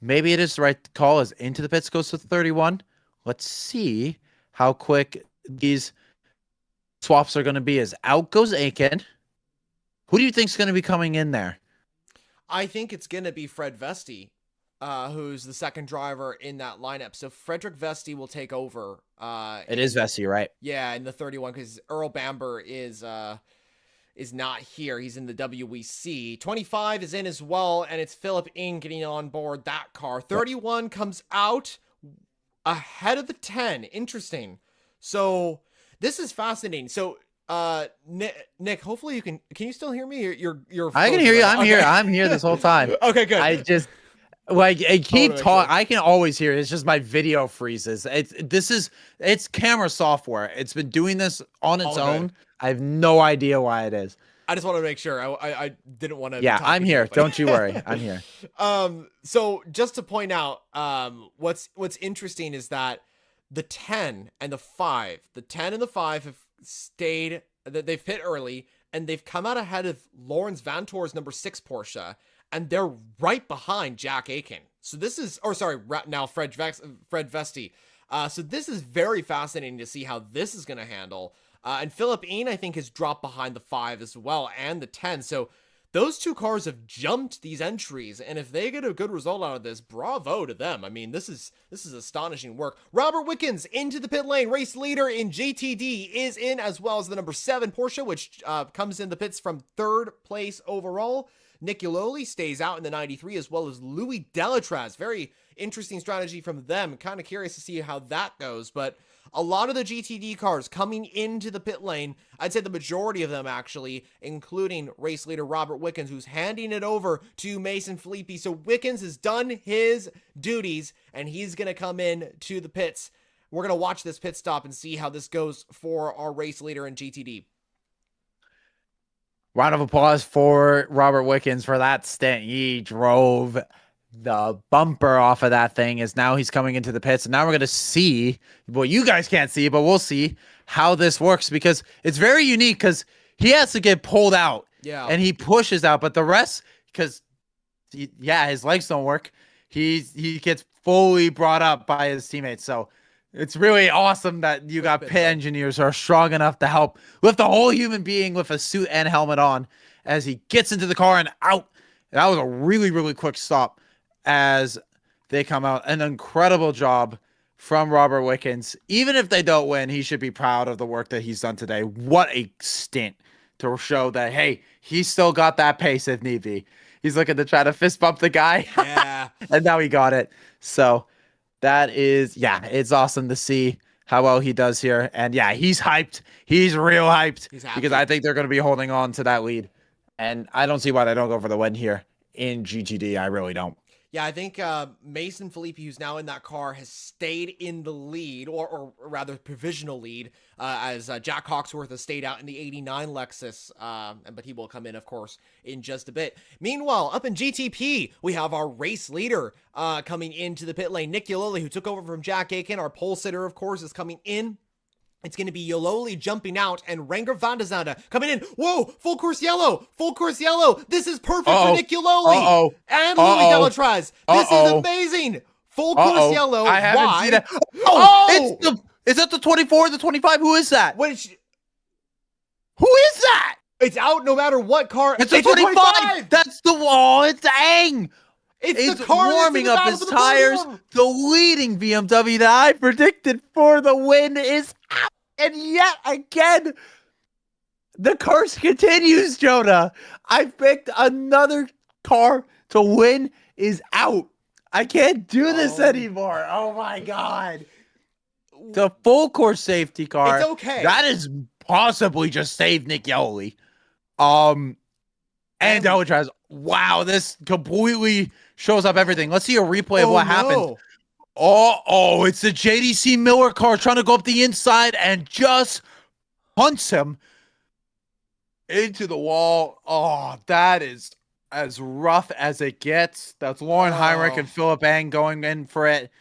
maybe it is the right call as into the pits goes to the 31. Let's see how quick these swaps are going to be. As out goes Aiken. Who do you think is going to be coming in there? I think it's going to be Fred Vesti, who's the second driver in that lineup. So Frederick Vesti will take over. It is Vesti, right? Yeah, in the 31, because Earl Bamber is not here. He's in the WEC. 25 is in as well, and it's Philip Ing getting on board that car. 31 comes out ahead of the 10. Interesting. So this is fascinating. So Nick, hopefully you can you still hear me? You're I can hear you. I'm here. I'm here this whole time. Okay, good. I just I keep talking. I can always hear it. It's just my video freezes. It's camera software. It's been doing this on its own. I have no idea why it is. I just want to make sure. I didn't want to. Yeah, I'm here. Don't you worry. I'm here. So just to point out, what's interesting is that the 10 and the 5, the 10 and the 5 have stayed. They've hit early, and they've come out ahead of Lawrence Vantor's number 6 Porsche, and they're right behind Jack Aiken. So this is, or sorry, now Fred Vesti. So this is very fascinating to see how this is going to handle. And Philippine, I think, has dropped behind the 5 as well, and the 10. So those two cars have jumped these entries, and if they get a good result out of this, bravo to them. I mean, this is astonishing work. Robert Wickens into the pit lane. Race leader in GTD is in, as well as the number 7 Porsche, which comes in the pits from 3rd place overall. Nick Yololi stays out in the 93, as well as Louis Delatraz. Very interesting strategy from them. Kind of curious to see how that goes, but a lot of the GTD cars coming into the pit lane, I'd say the majority of them actually, including race leader Robert Wickens, who's handing it over to Mason Filippi. So Wickens has done his duties, and he's going to come in to the pits. We're going to watch this pit stop and see how this goes for our race leader in GTD. Round of applause for Robert Wickens for that stint. He drove the bumper off of that thing, as now he's coming into the pits. And now we're going to see, well, you guys can't see, but we'll see how this works, because it's very unique, because he has to get pulled out. Yeah. And he pushes out, but the rest, because, yeah, his legs don't work. He gets fully brought up by his teammates. So it's really awesome that you got pit engineers who are strong enough to help lift a whole human being with a suit and helmet on as he gets into the car and out. That was a really, really quick stop as they come out. An incredible job from Robert Wickens. Even if they don't win, he should be proud of the work that he's done today. What a stint to show that, hey, he's still got that pace if need be. He's looking to try to fist bump the guy. Yeah. And now he got it. So that is, yeah, it's awesome to see how well he does here. And yeah, he's hyped. He's real hyped, because I think they're going to be holding on to that lead. And I don't see why they don't go for the win here in GTD. I really don't. Yeah, I think Mason Filippi, who's now in that car, has stayed in the lead, or rather provisional lead, as Jack Hawksworth has stayed out in the 89 Lexus, but he will come in, of course, in just a bit. Meanwhile, up in GTP, we have our race leader coming into the pit lane, Nick Yololi, who took over from Jack Aiken. Our pole sitter, of course, is coming in. It's going to be Yololi jumping out and Renger van de Zande coming in. Whoa, full course yellow, full course yellow. This is perfect for Nick Yololi and Louis Delatraz. This is amazing. Full course yellow. I haven't seen that. Is that the 24 or the 25? Who is that? Who is that? It's out no matter what car. It's a 25. That's the wall. It's dang. It's the car warming up his tires. The leading BMW that I predicted for the win is out. And yet again, the curse continues, Jonah. I picked another car to win is out. I can't do this anymore. Oh my God. The full course safety car. It's okay. That is possibly just saved Nick Yoli. And Delatraz. Wow, this completely shows up everything. Let's see a replay of what happened. Oh, it's the JDC Miller car trying to go up the inside and just punts him into the wall. Oh, that is as rough as it gets. That's Lauren Heinrich and Philip Ang going in for it.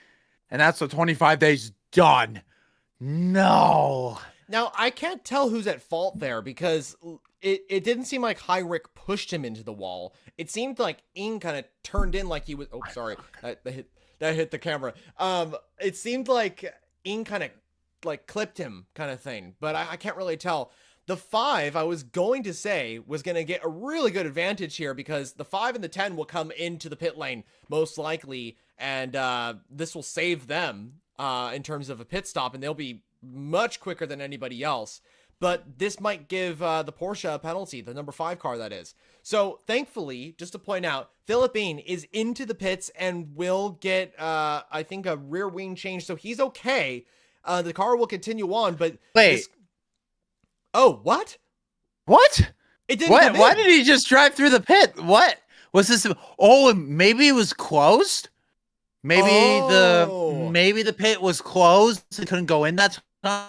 And that's the 25 days done. No. Now, I can't tell who's at fault there, because it didn't seem like Heinrich pushed him into the wall. It seemed like Ing kind of turned in like he was... Oh, sorry. That hit the camera. It seemed like Ing kind of like clipped him kind of thing, but I can't really tell. The 5, I was going to say, was going to get a really good advantage here, because the 5 and the 10 will come into the pit lane most likely, and this will save them in terms of a pit stop, and they'll be much quicker than anybody else. But this might give the Porsche a penalty, the number 5 car, that is. So, thankfully, just to point out, Philippine is into the pits and will get, I think, a rear wing change. So, he's okay. The car will continue on, but... Wait. Oh, what? What? It didn't come in. Why did he just drive through the pit? What? Was this... Oh, maybe it was closed? Maybe the pit was closed and couldn't go in that time?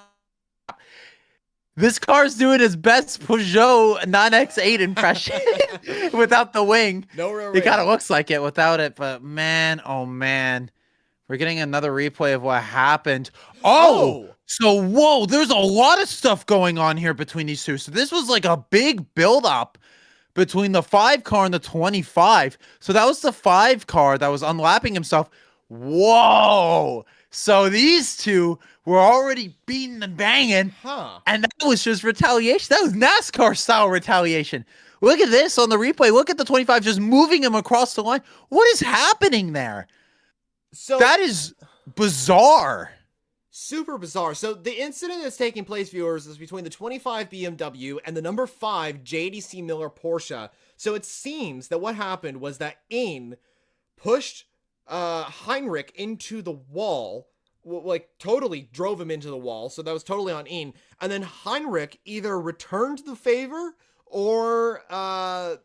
This car's doing his best Peugeot 9X8 impression without the wing. No real It kind ring. of looks like it without it, but man, oh man. We're getting another replay of what happened. Oh, Oh, so whoa, there's a lot of stuff going on here between these two. So this was like a big build-up between the 5 car and the 25. So that was the 5 car that was unlapping himself. Whoa. So these two were already beating and banging. huh. And that was just retaliation. That was NASCAR style retaliation. Look at this on the replay. Look at the 25 just moving him across the line. What is happening there? So That is bizarre. super bizarre. So the incident that's taking place, viewers, is between the 25 BMW and the number 5 JDC Miller Porsche. So it seems that what happened was that Ain pushed Heinrich into the wall, like totally drove him into the wall. So that was totally on Ain. And then Heinrich either returned the favor or I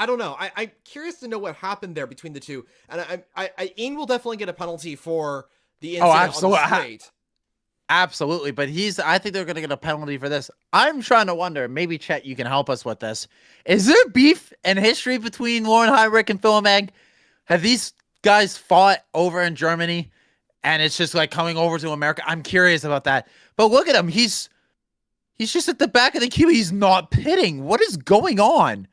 don't know. I'm curious to know what happened there between the two. And Ian will definitely get a penalty for the incident on the straight. Absolutely. But I think they're going to get a penalty for this. I'm trying to wonder, maybe Chet, you can help us with this. Is there beef and history between Lauren Heinrich and Phil Mag? Have these guys fought over in Germany and it's just like coming over to America? I'm curious about that. But look at him. He's just at the back of the queue. He's not pitting. What is going on?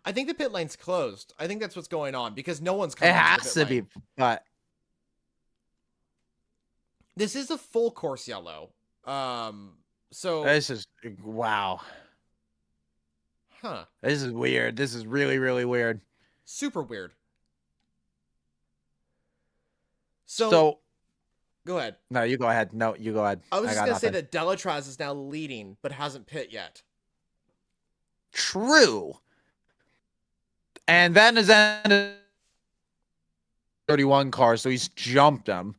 I think the pit lane's closed. I think that's what's going on because no one's coming. It has to be, but this is a full course yellow. So this is wow. Huh. This is weird. This is really, really weird. Super weird. So go ahead. No, you go ahead. No, you go ahead. I was just going to say that Delatraz is now leading, but hasn't pit yet. True. And then is 31 cars, so he's jumped them.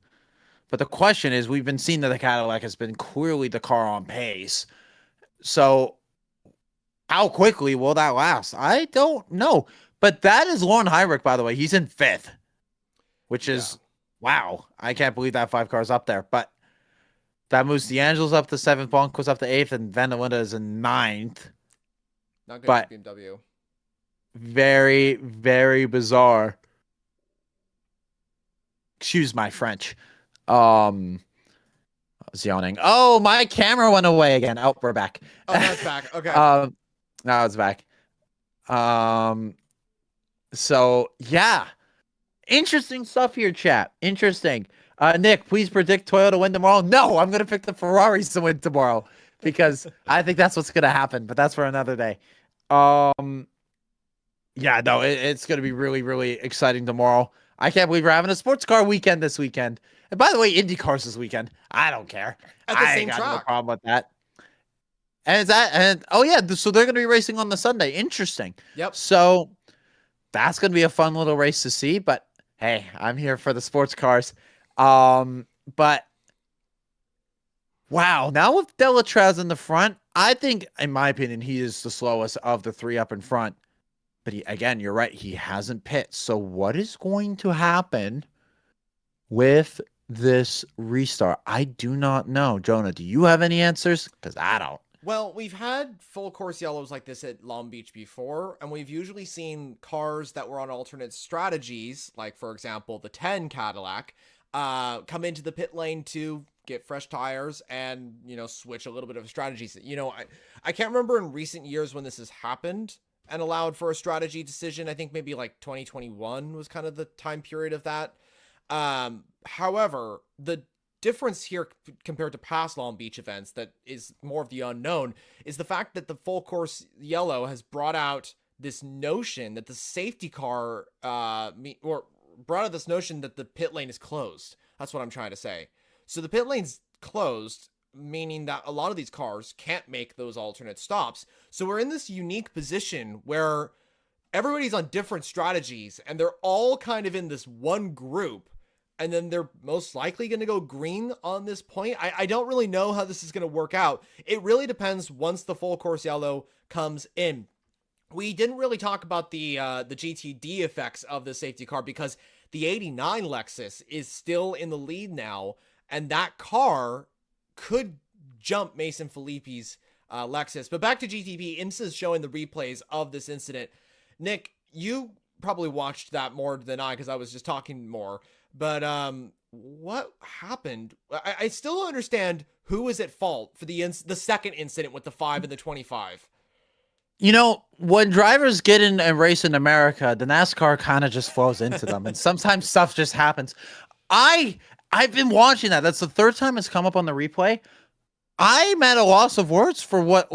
But the question is, we've been seeing that the Cadillac has been clearly the car on pace. So how quickly will that last? I don't know. But that is Lauren Heinrich, by the way. He's in 5th, which is, wow. I can't believe that 5 cars up there. But that moves D'Angelo's up to 7th, Blanco's up to 8th, and Venelinda is in 9th. Not good but for BMW. Very, very bizarre. Excuse my French. I was yawning. Oh, my camera went away again. Oh, we're back. Oh, that's back. Okay. Now it's back. So yeah. Interesting stuff here, chat. Interesting. Nick, please predict Toyota to win tomorrow. No, I'm gonna pick the Ferraris to win tomorrow because I think that's what's gonna happen, but that's for another day. Yeah, no, it's gonna be really, really exciting tomorrow. I can't believe we're having a sports car weekend this weekend. And by the way, Indy cars this weekend. I don't care. At the I same ain't got track. no problem with that. And oh yeah, so they're gonna be racing on the Sunday. Interesting. Yep. So that's gonna be a fun little race to see. But hey, I'm here for the sports cars. But wow, now with Delatraz in the front, I think, in my opinion, he is the slowest of the 3 up in front. But again, you're right. He hasn't pit. So what is going to happen with this restart? I do not know. Jonah, do you have any answers? Because I don't. Well, we've had full course yellows like this at Long Beach before, and we've usually seen cars that were on alternate strategies, like, for example, the 10 Cadillac, come into the pit lane to get fresh tires and, switch a little bit of strategies. I can't remember in recent years when this has happened and allowed for a strategy decision. I think maybe like 2021 was kind of the time period of that. However, the difference here compared to past Long Beach events that is more of the unknown is the fact that the full course yellow has brought out this notion that the safety car, or brought out this notion that the pit lane is closed. That's what I'm trying to say. So the pit lane's closed, meaning that a lot of these cars can't make those alternate stops. So we're in this unique position where everybody's on different strategies and they're all kind of in this one group, and then they're most likely going to go green on this point. I don't really know how this is going to work out. It really depends once the full course yellow comes in. We didn't really talk about the GTD effects of the safety car because the 89 Lexus is still in the lead now, and that car could jump Mason Filippi's Lexus. But back to GTP, IMSA is showing the replays of this incident. Nick, you probably watched that more than I because I was just talking more. But what happened? I still don't understand who was at fault for the second incident with the 5 and the 25. You know, when drivers get in and race in America, the NASCAR kind of just flows into them, and sometimes stuff just happens. I've been watching that. That's the third time it's come up on the replay. I'm at a loss of words for what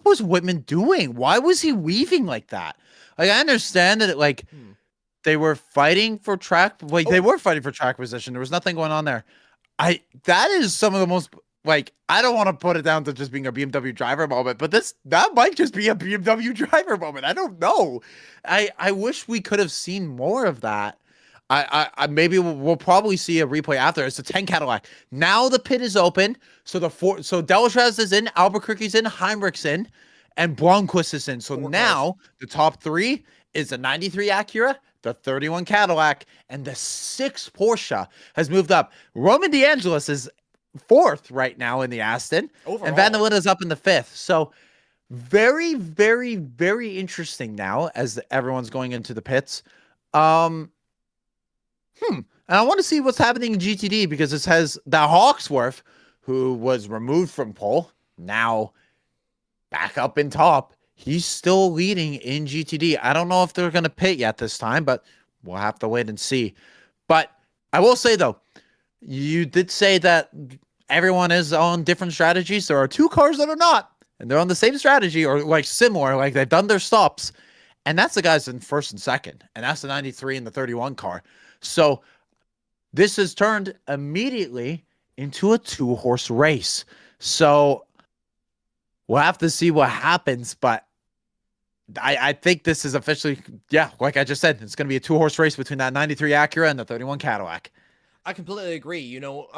was Whitman doing? Why was he weaving like that? Like, I understand that they were fighting for track, they were fighting for track position. There was nothing going on there. That is some of the most, I don't want to put it down to just being a BMW driver moment, but that might just be a BMW driver moment. I don't know. I wish we could have seen more of that. I maybe we'll probably see a replay after. It's a 10 Cadillac. Now the pit is open. So Delachaz is in, Albuquerque's in, Heinrich's in, and Blomqvist is in. So now the top 3 is the 93 Acura, the 31 Cadillac, and the 6 Porsche has moved up. Roman DeAngelis is 4th right now in the Aston, overall. And Van der Linde is up in the 5th. So very, very, very interesting now as everyone's going into the pits. And I want to see what's happening in GTD because this has that Hawksworth, who was removed from pole, now back up in top. He's still leading in GTD. I don't know if they're going to pit yet this time, but we'll have to wait and see. But I will say, though, you did say that everyone is on different strategies. There are 2 cars that are not, and they're on the same strategy or similar, they've done their stops. And that's the guys in 1st and 2nd, and that's the 93 and the 31 car. So this has turned immediately into a 2-horse race. So we'll have to see what happens, but I think this is officially, like I just said, it's going to be a 2-horse race between that 93 Acura and the 31 Cadillac. I completely agree. You know,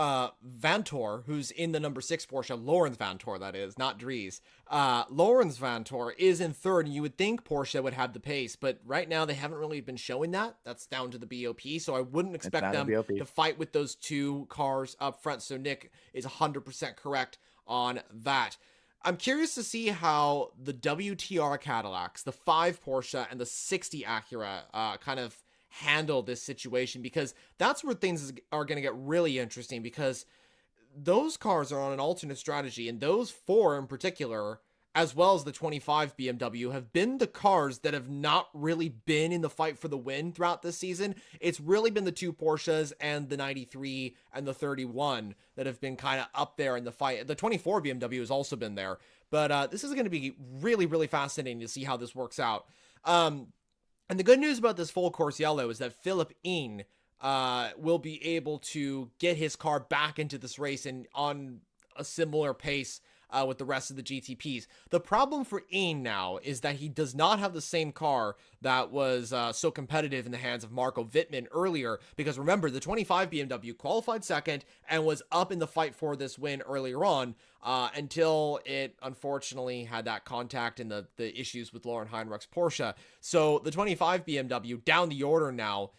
Vantor, who's in the number 6 Porsche, Lawrence Vantor, that is, not Dries. Lawrence Vantor is in 3rd, and you would think Porsche would have the pace, but right now they haven't really been showing that. That's down to the BOP, so I wouldn't expect them to fight with those 2 cars up front. So Nick is 100% correct on that. I'm curious to see how the WTR Cadillacs, the 5 Porsche, and the 60 Acura kind of handle this situation, because that's where things are going to get really interesting, because those cars are on an alternate strategy, and those 4 in particular, as well as the 25 BMW, have been the cars that have not really been in the fight for the win throughout this season. It's really been the 2 Porsches and the 93 and the 31 that have been kind of up there in the fight. The 24 BMW has also been there, but this is going to be really, really fascinating to see how this works out. And the good news about this full course yellow is that Philip Ien will be able to get his car back into this race and on a similar pace with the rest of the GTPs. The problem for Ien now is that he does not have the same car that was so competitive in the hands of Marco Wittmann earlier, because remember, the 25 BMW qualified 2nd and was up in the fight for this win earlier on until it unfortunately had that contact and the issues with Lauren Heinrich's Porsche. So the 25 BMW down the order now,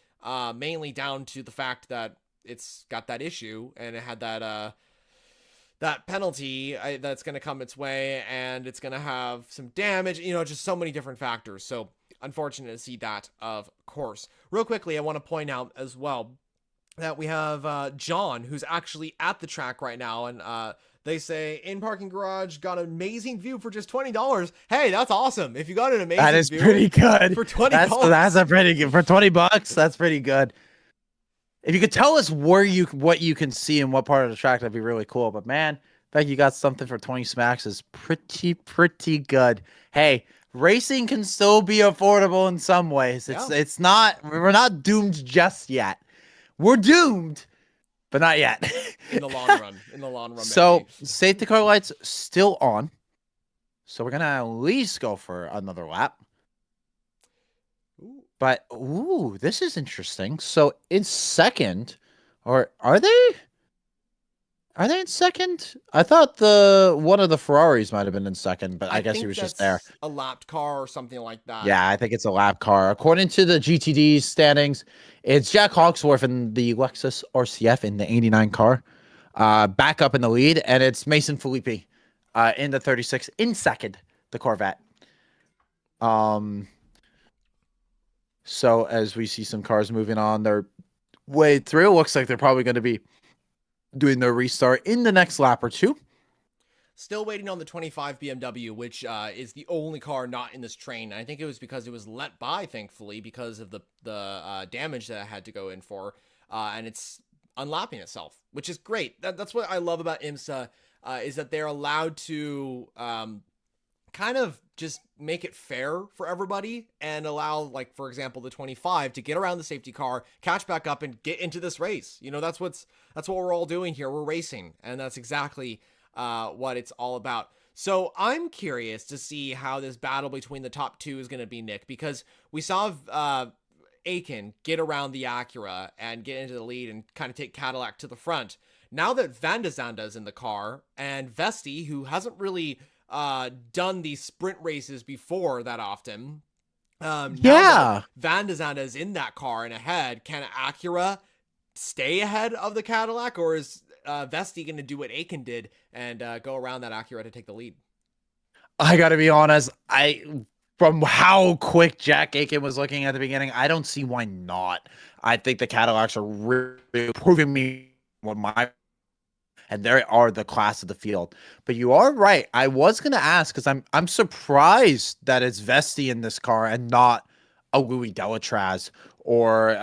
mainly down to the fact that it's got that issue and it had that penalty that's going to come its way, and it's going to have some damage, just so many different factors. So unfortunate to see that, of course. Real quickly, I want to point out as well that we have John, who's actually at the track right now, and they say in parking garage, got an amazing view for just $20. Hey, that's awesome. If you got an amazing view, that is pretty good for $20. That's a pretty good for $20. That's pretty good. If you could tell us what you can see in what part of the track, that'd be really cool. But man, the fact you got something for 20 smacks is pretty good. Hey, racing can still be affordable in some ways. It's not, we're not doomed just yet. We're doomed, but not yet. In the long run. So maybe. Safety car lights still on. So we're gonna at least go for another lap. But, this is interesting. So in 2nd, or are they in 2nd? I thought one of the Ferraris might have been in 2nd, but I guess he was just there. A lapped car or something like that. Yeah, I think it's a lap car. According to the GTD standings, it's Jack Hawksworth in the Lexus RCF in the 89 car, back up in the lead, and it's Mason Filippi in the 36, in second, the Corvette. So as we see some cars moving on their way through, looks like they're probably going to be doing their restart in the next lap or two. Still waiting on the 25 BMW, which is the only car not in this train. I think it was because it was let by, thankfully, because of the damage that I had to go in for. And it's unlapping itself, which is great. That's what I love about IMSA, is that they're allowed to kind of just make it fair for everybody and allow, like, for example, the 25 to get around the safety car, catch back up, and get into this race. You know, that's what we're all doing here. We're racing, and that's exactly what it's all about. So I'm curious to see how this battle between the top two is going to be, Nick, because we saw Aiken get around the Acura and get into the lead and kind of take Cadillac to the front. Now that Van de Zande's in the car, and Vesti, who hasn't really done these sprint races before that often, now that Van de Zande is in that car and ahead, can Acura stay ahead of the Cadillac, or is Vesti going to do what Aiken did and go around that Acura to take the lead? I got to be honest, from how quick Jack Aiken was looking at the beginning, I don't see why not. I think the Cadillacs are really proving me and they are the class of the field. But you are right. I was going to ask, because I'm surprised that it's Vesti in this car and not a Louis Delatraz or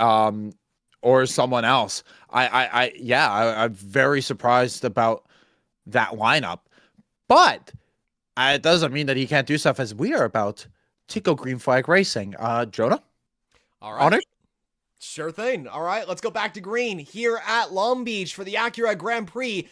someone else. I'm very surprised about that lineup. But it doesn't mean that he can't do stuff, as we are about to go green flag racing. Jonah? All right. On it? Sure thing. All right, let's go back to green here at Long Beach for the Acura Grand Prix.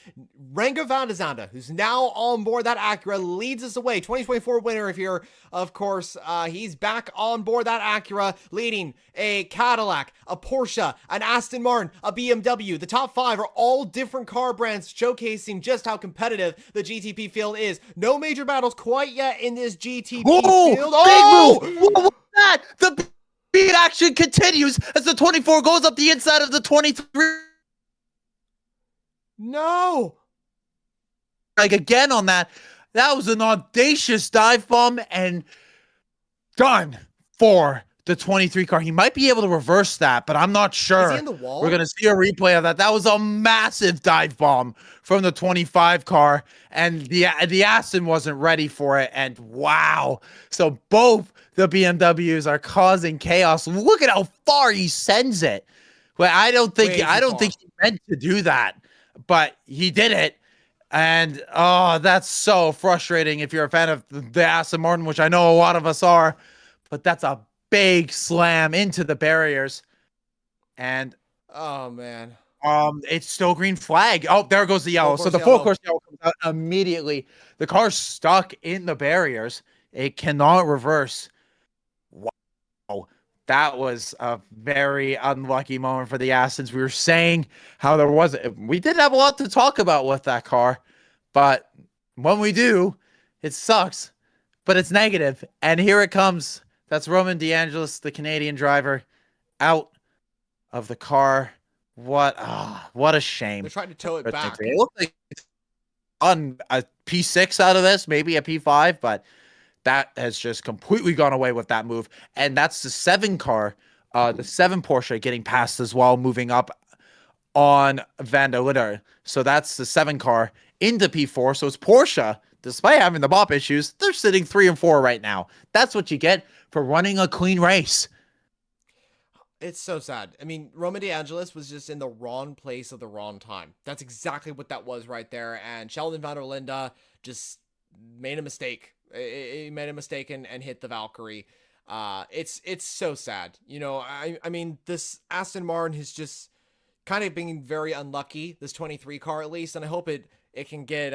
Renger van de Zande, who's now on board that Acura, leads us away. 2024 winner here, of course. He's back on board that Acura, leading a Cadillac, a Porsche, an Aston Martin, a BMW. The top five are all different car brands, showcasing just how competitive the GTP field is. No major battles quite yet in this GTP field. Oh! Big move! What was that? The speed action continues as the 24 goes up the inside of the 23. No. Like, again on that. That was an audacious dive bomb and done for the 23 car. He might be able to reverse that, but I'm not sure. Is he in the wall? We're going to see a replay of that. That was a massive dive bomb from the 25 car, and the Aston wasn't ready for it, and wow. So both the BMWs are causing chaos. Look at how far he sends it. Well, I don't think he meant to do that, but he did it. And oh, that's so frustrating if you're a fan of the Aston Martin, which I know a lot of us are. But that's a big slam into the barriers. And oh man. It's still green flag. Oh, there goes the yellow. So the full course yellow comes out immediately. The car's stuck in the barriers. It cannot reverse. Wow. That was a very unlucky moment for the Astons. We were saying how we did have a lot to talk about with that car, but when we do, it sucks, but it's negative. And here it comes. That's Roman DeAngelis, the Canadian driver, out of the car. What a shame. They're trying to tow it back. It looked like on a P6 out of this, maybe a P5, but that has just completely gone away with that move. And that's the 7 car, the 7 Porsche getting passed as well, moving up on Van der Litter. So that's the 7 car into P4. So it's Porsche, despite having the bop issues, they're sitting 3 and 4 right now. That's what you get for running a clean race. It's so sad. I mean, Roman DeAngelis was just in the wrong place at the wrong time. That's exactly what that was right there. And Sheldon van der Linde just made a mistake. He made a mistake and hit the Valkyrie. It's so sad. You know, I mean, this Aston Martin has just kind of been very unlucky, this 23 car at least, and I hope it can get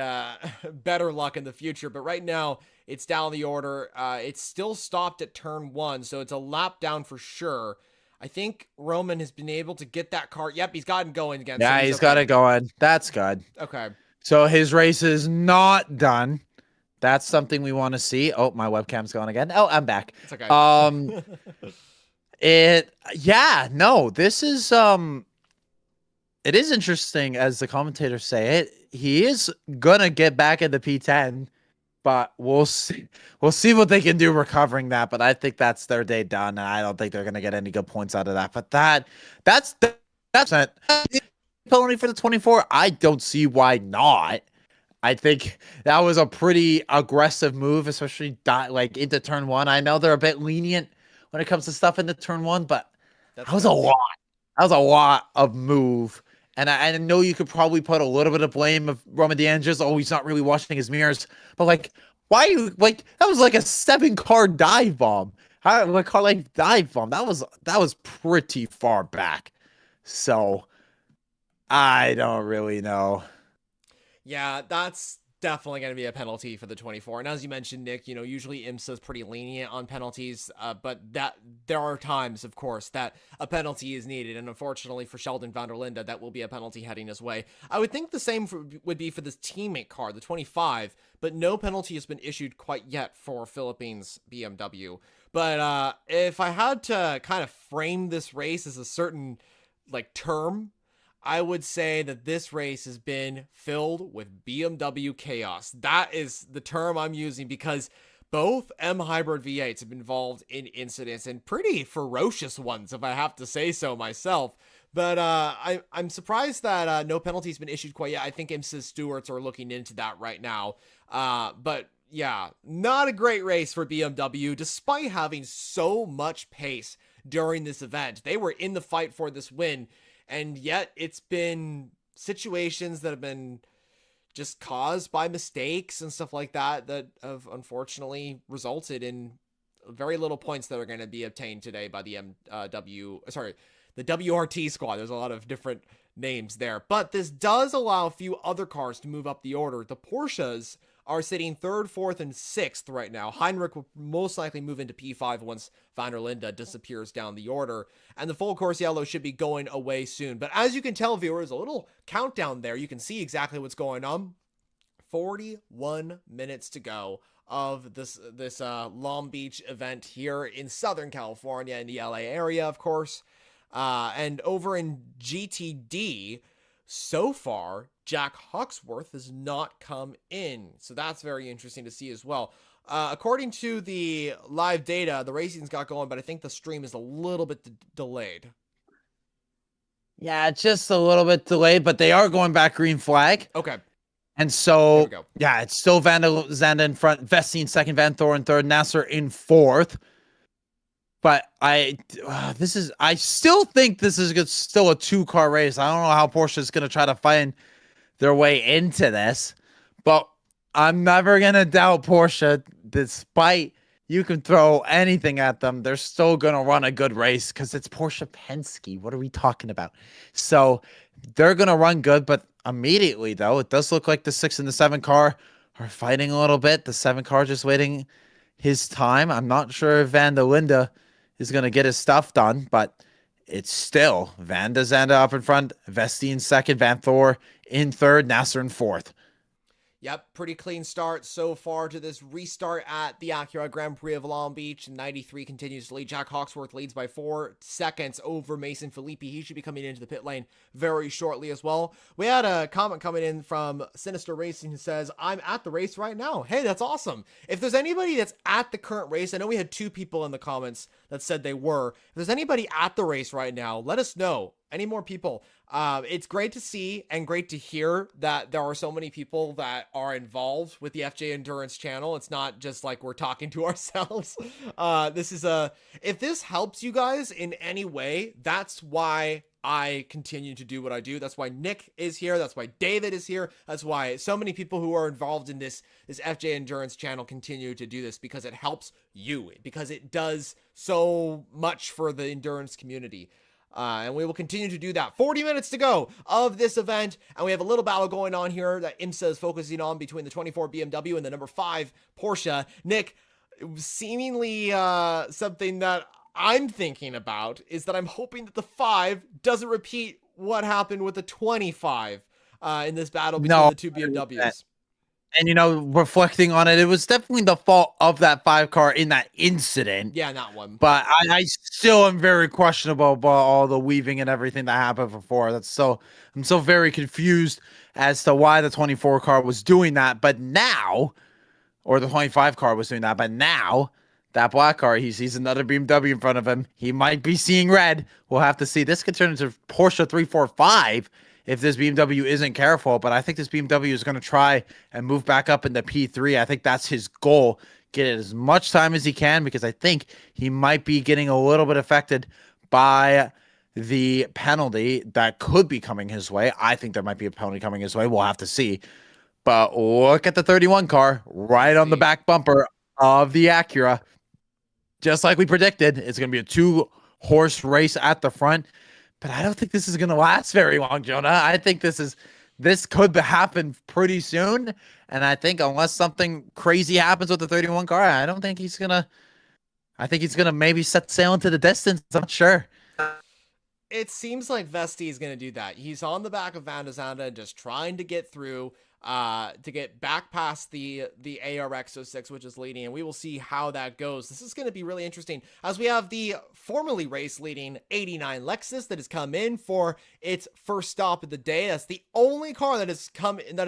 better luck in the future. But right now, it's down the order. It's still stopped at turn 1, so it's a lap down for sure. I think Roman has been able to get that car. Yep, he's gotten going again. Yeah, so he's got it going. That's good. Okay. So his race is not done. That's something we want to see. Oh, my webcam's going again. Oh, I'm back. It's okay. This is it is interesting, as the commentators say it. He is gonna get back in the P10 but we'll see. We'll see what they can do recovering that. But I think that's their day done, and I don't think they're going to get any good points out of that. But that's a penalty for the 24. I don't see why not. I think that was a pretty aggressive move, especially like into turn one. I know they're a bit lenient when it comes to stuff into turn one, but That's that was a nuts. lot. That was a lot of move. And I know you could probably put a little bit of blame of Roman DeAndre's. Oh, he's not really washing his mirrors. But like, why you like that was like a 7-car dive bomb. How like dive bomb? That was pretty far back. So I don't really know. Yeah, that's definitely going to be a penalty for the 24. And as you mentioned, Nick, usually IMSA is pretty lenient on penalties, but that there are times, of course, that a penalty is needed. And unfortunately for Sheldon van der Linde, that will be a penalty heading his way. I would think the same would be for this teammate car, the 25, but no penalty has been issued quite yet for Philippines BMW. But if I had to kind of frame this race as a certain term, I would say that this race has been filled with BMW chaos. That is the term I'm using because both M Hybrid V8s have been involved in incidents and pretty ferocious ones, if I have to say so myself. But I'm surprised that no penalty's been issued quite yet. I think IMSA stewards are looking into that right now. But yeah, not a great race for BMW, despite having so much pace during this event. They were in the fight for this win. And yet it's been situations that have been just caused by mistakes and stuff like that that have unfortunately resulted in very little points that are going to be obtained today by the the WRT squad. There's a lot of different names there, but this does allow a few other cars to move up the order. The Porsches are sitting 3rd, 4th, and 6th right now. Heinrich will most likely move into P5 once van der Linde disappears down the order. And the full course yellow should be going away soon. But as you can tell, viewers, a little countdown there. You can see exactly what's going on. 41 minutes to go of this Long Beach event here in Southern California, in the LA area, of course. And over in GTD, so far, Jack Hawksworth has not come in. So that's very interesting to see as well. According to the live data, the racing's got going, but I think the stream is a little bit delayed. Yeah, it's just a little bit delayed, but they are going back green flag. Okay. And so, yeah, it's still Van der Zande in front, Vestine second, Van Thor in third, Nasser in fourth. But I still think this is still a 2-car race. I don't know how Porsche is going to try to find their way into this, but I'm never going to doubt Porsche. Despite you can throw anything at them, they're still going to run a good race because it's Porsche Penske. What are we talking about? So they're going to run good, but immediately, though, it does look like the 6 and the 7 car are fighting a little bit. The 7 car just waiting his time. I'm not sure if Van der Linde is going to get his stuff done, but it's still Van der Zande up in front, Vestine second, Van Thor in third, Nasser in fourth. Yep, pretty clean start so far to this restart at the Acura Grand Prix of Long Beach. 93 continues to lead. Jack Hawksworth leads by 4 seconds over Mason Filippi. He should be coming into the pit lane very shortly as well. We had a comment coming in from Sinister Racing who says, I'm at the race right now. Hey, that's awesome. If there's anybody that's at the current race, I know we had 2 people in the comments that said they were. If there's anybody at the race right now, let us know. Any more people? It's great to see and great to hear that there are so many people that are involved with the FJ Endurance channel. It's not just like we're talking to ourselves. If this helps you guys in any way, that's why I continue to do what I do. That's why Nick is here. That's why David is here. That's why so many people who are involved in this FJ Endurance channel continue to do this, because it helps you, because it does so much for the endurance community. And we will continue to do that. 40 minutes to go of this event, and we have a little battle going on here that IMSA is focusing on between the 24 BMW and the number 5 Porsche. Nick, seemingly something that I'm thinking about is that I'm hoping that the 5 doesn't repeat what happened with the 25 in this battle between the 2 BMWs. And, reflecting on it, it was definitely the fault of that 5 car in that incident. Yeah, not one. But I still am very questionable about all the weaving and everything that happened before. I'm so very confused as to why the 24 car was doing that. But now, or the 25 car was doing that. But now that black car, he sees another BMW in front of him. He might be seeing red. We'll have to see. This could turn into Porsche 345 if this BMW isn't careful. But I think this BMW is going to try and move back up into P3. I think that's his goal. Get as much time as he can, because I think he might be getting a little bit affected by the penalty that could be coming his way. I think there might be a penalty coming his way. We'll have to see. But look at the 31 car right on the back bumper of the Acura. Just like we predicted, it's going to be a 2-horse race at the front. But I don't think this is going to last very long, Jonah. I think this could happen pretty soon. And I think unless something crazy happens with the 31 car, I think he's going to maybe set sail into the distance. I'm not sure. It seems like Vesti is going to do that. He's on the back of Van de Zanda, just trying to get through, to get back past the ARX06, which is leading, and we will see how that goes. This is going to be really interesting, as we have the formerly race leading 89 Lexus that has come in for its first stop of the day. That's the only car that has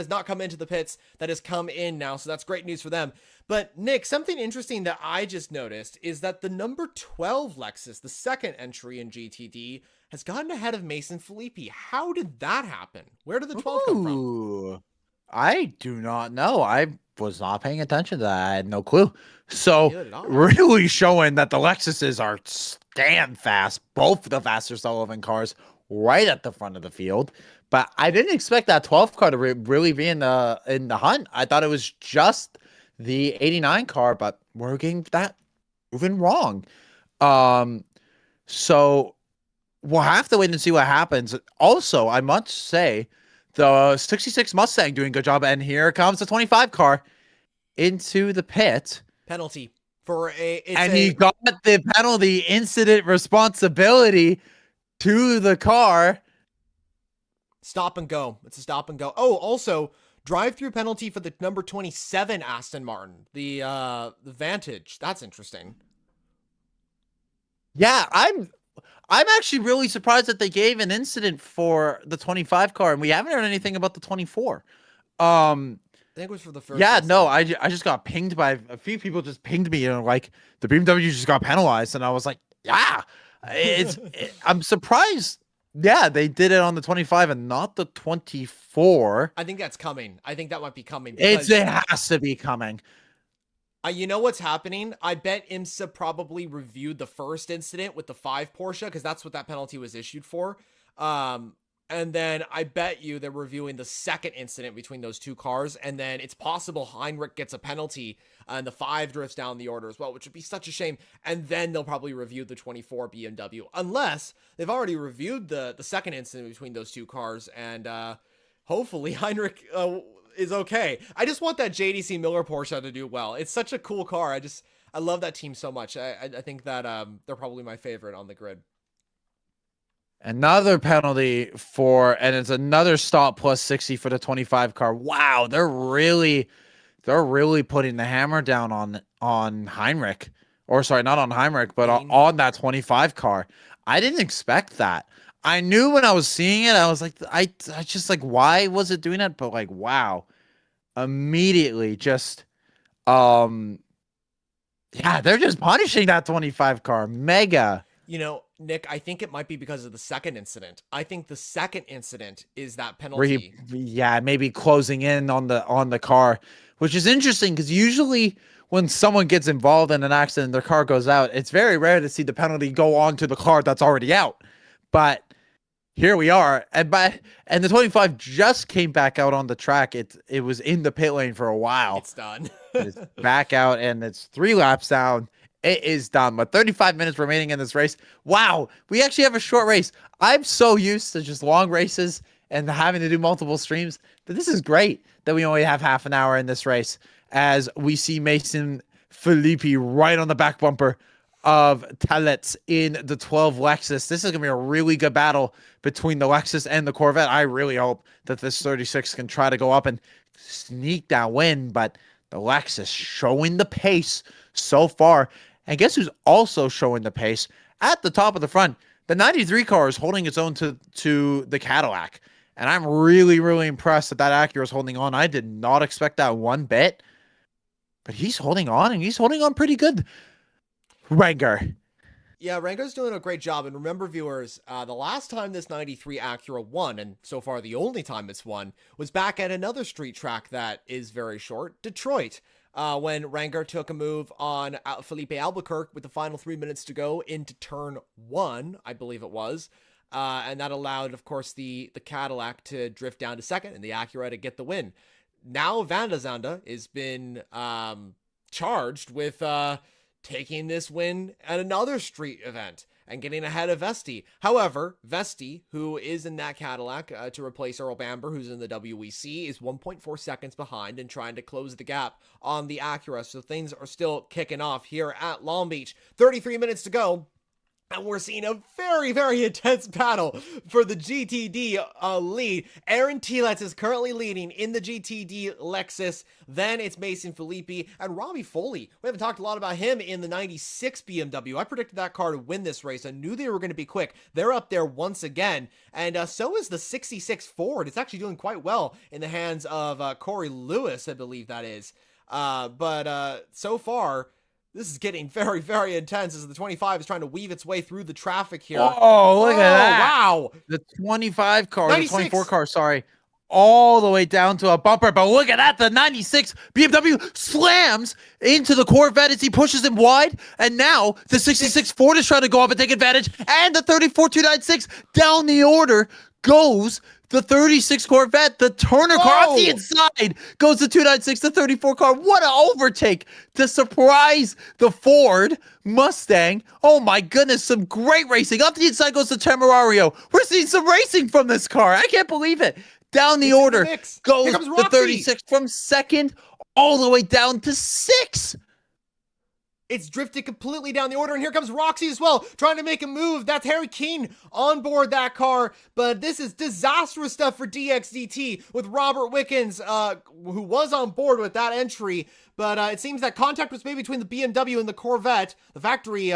not come into the pits that has come in now, so that's great news for them. But Nick, something interesting that I just noticed is that the number 12 Lexus, the second entry in GTD, has gotten ahead of Mason Filippi. How did that happen? Where did the 12 come from? I do not know. I was not paying attention to that. I had no clue. So really showing that the Lexuses are stand fast. Both the fastest Sullivan cars right at the front of the field. But I didn't expect that 12 car to really be in the hunt. I thought it was just the 89 car, but we're getting that proven wrong. So we'll have to wait and see what happens. Also, I must say, the 66 Mustang doing a good job, and here comes the 25 car into the pit. Penalty for he got the penalty incident responsibility to the car. Stop and go. It's a stop and go. Oh, also drive-through penalty for the number 27 Aston Martin, the Vantage. That's interesting. Yeah, I'm actually really surprised that they gave an incident for the 25 car, and we haven't heard anything about the 24. I think it was for the first. Yeah, incident. no, I just got pinged by a few people. Just pinged me, like the BMW just got penalized, and I was like, yeah, I'm surprised. Yeah, they did it on the 25 and not the 24. I think that's coming. I think that might be coming. It has to be coming. You know what's happening? I bet IMSA probably reviewed the first incident with the 5 Porsche, because that's what that penalty was issued for. And then I bet you they're reviewing the second incident between those two cars, and then it's possible Heinrich gets a penalty and the 5 drifts down the order as well, which would be such a shame. And then they'll probably review the 24 BMW, unless they've already reviewed the second incident between those two cars, and hopefully Heinrich is okay. I just want that JDC Miller Porsche to do well. It's such a cool car. I love that team so much. I think that they're probably my favorite on the grid. Another penalty and it's another stop plus 60 for the 25 car. Wow, they're really putting the hammer down on Heinrich. Or sorry, not on Heinrich, but on that 25 car. I didn't expect that. I knew when I was seeing it, I was like, I just like, why was it doing that? But like, wow, immediately just, yeah, they're just punishing that 25 car. Mega. You know, Nick, I think it might be because of the second incident. I think the second incident is that penalty. Maybe closing in on the car, which is interesting because usually when someone gets involved in an accident, their car goes out. It's very rare to see the penalty go on to the car that's already out. But here we are, and the 25 just came back out on the track. It was in the pit lane for a while. It's done. It's back out, and it's 3 laps down. It is done. But 35 minutes remaining in this race. Wow, we actually have a short race. I'm so used to just long races and having to do multiple streams that this is great that we only have half an hour in this race, as we see Mason Filippi right on the back bumper of Talets in the 12 Lexus. This is going to be a really good battle between the Lexus and the Corvette. I really hope that this 36 can try to go up and sneak that win, but the Lexus showing the pace so far. And guess who's also showing the pace at the top of the front? The 93 car is holding its own to the Cadillac. And I'm really, really impressed that Acura is holding on. I did not expect that one bit. but he's holding on, and he's holding on pretty good. Ranger. Yeah, Rango's doing a great job. And remember, viewers, the last time this 93 Acura won, and so far the only time it's won, was back at another street track that is very short, Detroit, when Ranger took a move on Felipe Albuquerque with the final 3 minutes to go into turn 1, I believe it was. And that allowed, of course, the Cadillac to drift down to second and the Acura to get the win. Now Van der Zande has been charged with taking this win at another street event and getting ahead of Vesti. However, Vesti, who is in that Cadillac to replace Earl Bamber, who's in the WEC, is 1.4 seconds behind and trying to close the gap on the Acura. So things are still kicking off here at Long Beach. 33 minutes to go. And we're seeing a very, very intense battle for the GTD lead. Aaron Telitz is currently leading in the GTD Lexus. Then it's Mason Filippi and Robbie Foley. We haven't talked a lot about him in the 96 BMW. I predicted that car to win this race. I knew they were going to be quick. They're up there once again. And so is the 66 Ford. It's actually doing quite well in the hands of Corey Lewis, I believe that is. But so far, this is getting very, very intense as the 25 is trying to weave its way through the traffic here. Oh, look at that. Wow. The 25 car, 96. the 24 car, sorry, all the way down to a bumper. But look at that. The 96 BMW slams into the Corvette as he pushes him wide. And now the 66 Ford is trying to go up and take advantage. And the 34 296 down the order goes the 36 Corvette, the Turner car off the inside goes the 296, the 34 car. What an overtake to surprise the Ford Mustang. Oh my goodness, some great racing. Off the inside goes the Temerario. We're seeing some racing from this car. I can't believe it. Down the order goes the 36 from second all the way down to 6. It's drifted completely down the order, and here comes Roxy as well, trying to make a move. That's Harry Keene on board that car, but this is disastrous stuff for DXDT with Robert Wickens, who was on board with that entry, but it seems that contact was made between the BMW and the Corvette, the factory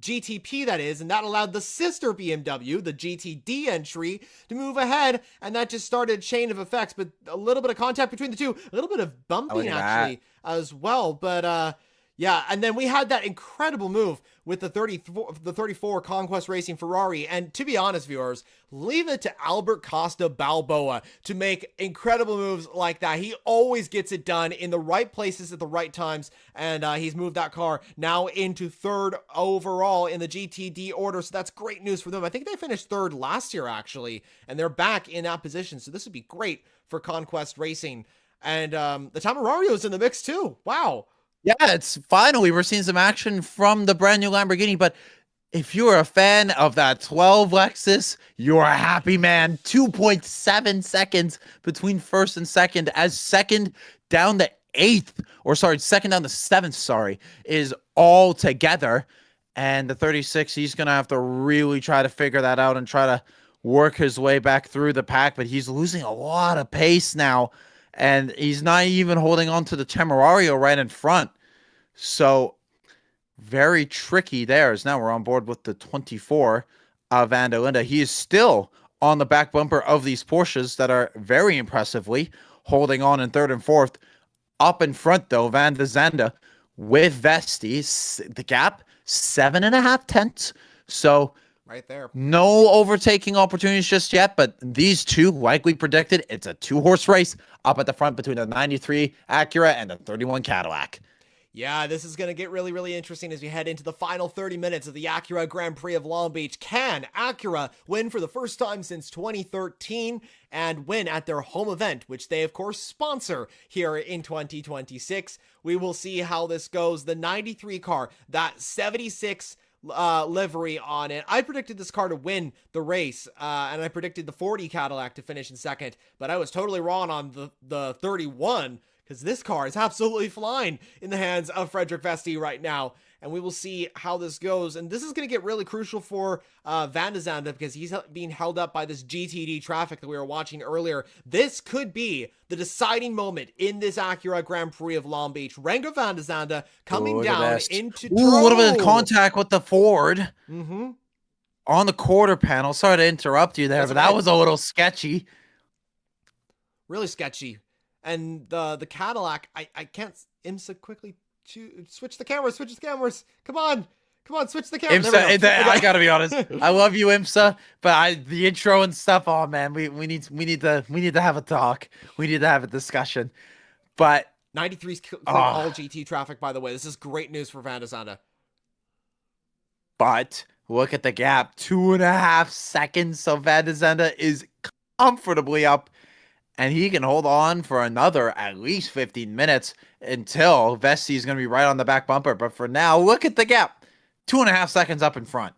GTP that is, and that allowed the sister BMW, the GTD entry, to move ahead, and that just started a chain of effects, but a little bit of contact between the two, a little bit of bumping actually as well, but yeah, and then we had that incredible move with the 34 Conquest Racing Ferrari. And to be honest, viewers, leave it to Albert Costa Balboa to make incredible moves like that. He always gets it done in the right places at the right times. And he's moved that car now into third overall in the GTD order. So that's great news for them. I think they finished third last year, actually, and they're back in that position. So this would be great for Conquest Racing. And the Tamarario's in the mix too. Wow. Yeah, it's finally we're seeing some action from the brand new Lamborghini. But if you're a fan of that 12 Lexus, you're a happy man. 2.7 seconds between first and second, as second down to second down to seventh, is all together. And the 36, he's going to have to really try to figure that out and try to work his way back through the pack. But he's losing a lot of pace now. And he's not even holding on to the Temerario right in front. So, very tricky there. As now we're on board with the 24 Van der Linde. He is still on the back bumper of these Porsches that are very impressively holding on in third and fourth. Up in front, though, Van der Zande with Vesti. The gap, 7.5 tenths. So, right there. No overtaking opportunities just yet, but these two, like we predicted, it's a 2-horse race up at the front between the 93 Acura and the 31 Cadillac. Yeah, this is going to get really, really interesting as we head into the final 30 minutes of the Acura Grand Prix of Long Beach. Can Acura win for the first time since 2013 and win at their home event, which they, of course, sponsor here in 2026? We will see how this goes. The 93 car, that 76 livery on it. I predicted this car to win the race, and I predicted the 40 Cadillac to finish in second, but I was totally wrong on the 31, because this car is absolutely flying in the hands of Frederick Vesti right now, and we will see how this goes. And this is going to get really crucial for Van der Zande, because he's being held up by this GTD traffic that we were watching earlier. This could be the deciding moment in this Acura Grand Prix of Long Beach. Renger Van der Zande coming down into a little bit of contact with the Ford on the quarter panel. Sorry to interrupt you there, but that was a little sketchy. Really sketchy. And the Cadillac, I can't IMSA quickly switch the cameras, Come on, switch the camera. IMSA, I gotta be honest. I love you, IMSA, but the intro and stuff. Oh man, we need to have a talk. We need to have a discussion. But 93's all GT traffic, by the way. This is great news for Van de Zande. But look at the gap, 2.5 seconds. So Van de Zande is comfortably up, and he can hold on for another at least 15 minutes until Vesti is going to be right on the back bumper. But for now, look at the gap, 2.5 seconds up in front.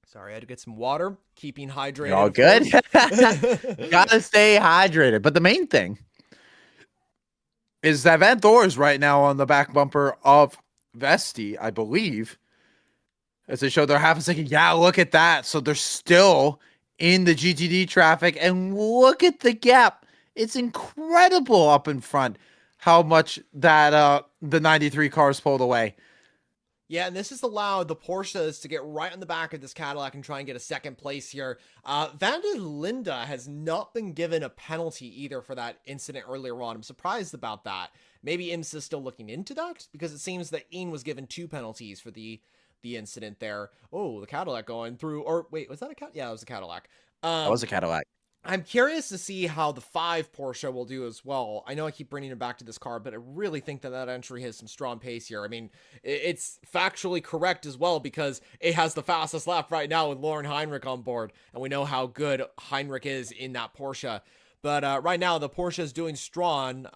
Sorry, I had to get some water. Keeping hydrated. You're all good. Gotta stay hydrated. But the main thing is that Vanthor is right now on the back bumper of Vesti, I believe. As they show, they're half a second. Yeah, look at that. So they're still in the GTD traffic. And look at the gap. It's incredible up in front how much that the 93 cars pulled away. Yeah, and this has allowed the Porsches to get right on the back of this Cadillac and try and get a second place here. Van der Linde has not been given a penalty either for that incident earlier on. I'm surprised about that. Maybe IMSA is still looking into that, because it seems that Ian was given 2 penalties for the incident there. Oh, the Cadillac going through, or wait, was that a Cadillac? Yeah, it was a Cadillac. That was a Cadillac. I'm curious to see how the 5 Porsche will do as well. I know I keep bringing it back to this car, but I really think that entry has some strong pace here. I mean, it's factually correct as well, because it has the fastest lap right now with Lauren Heinrich on board, and we know how good Heinrich is in that Porsche. But right now, the Porsche is doing strong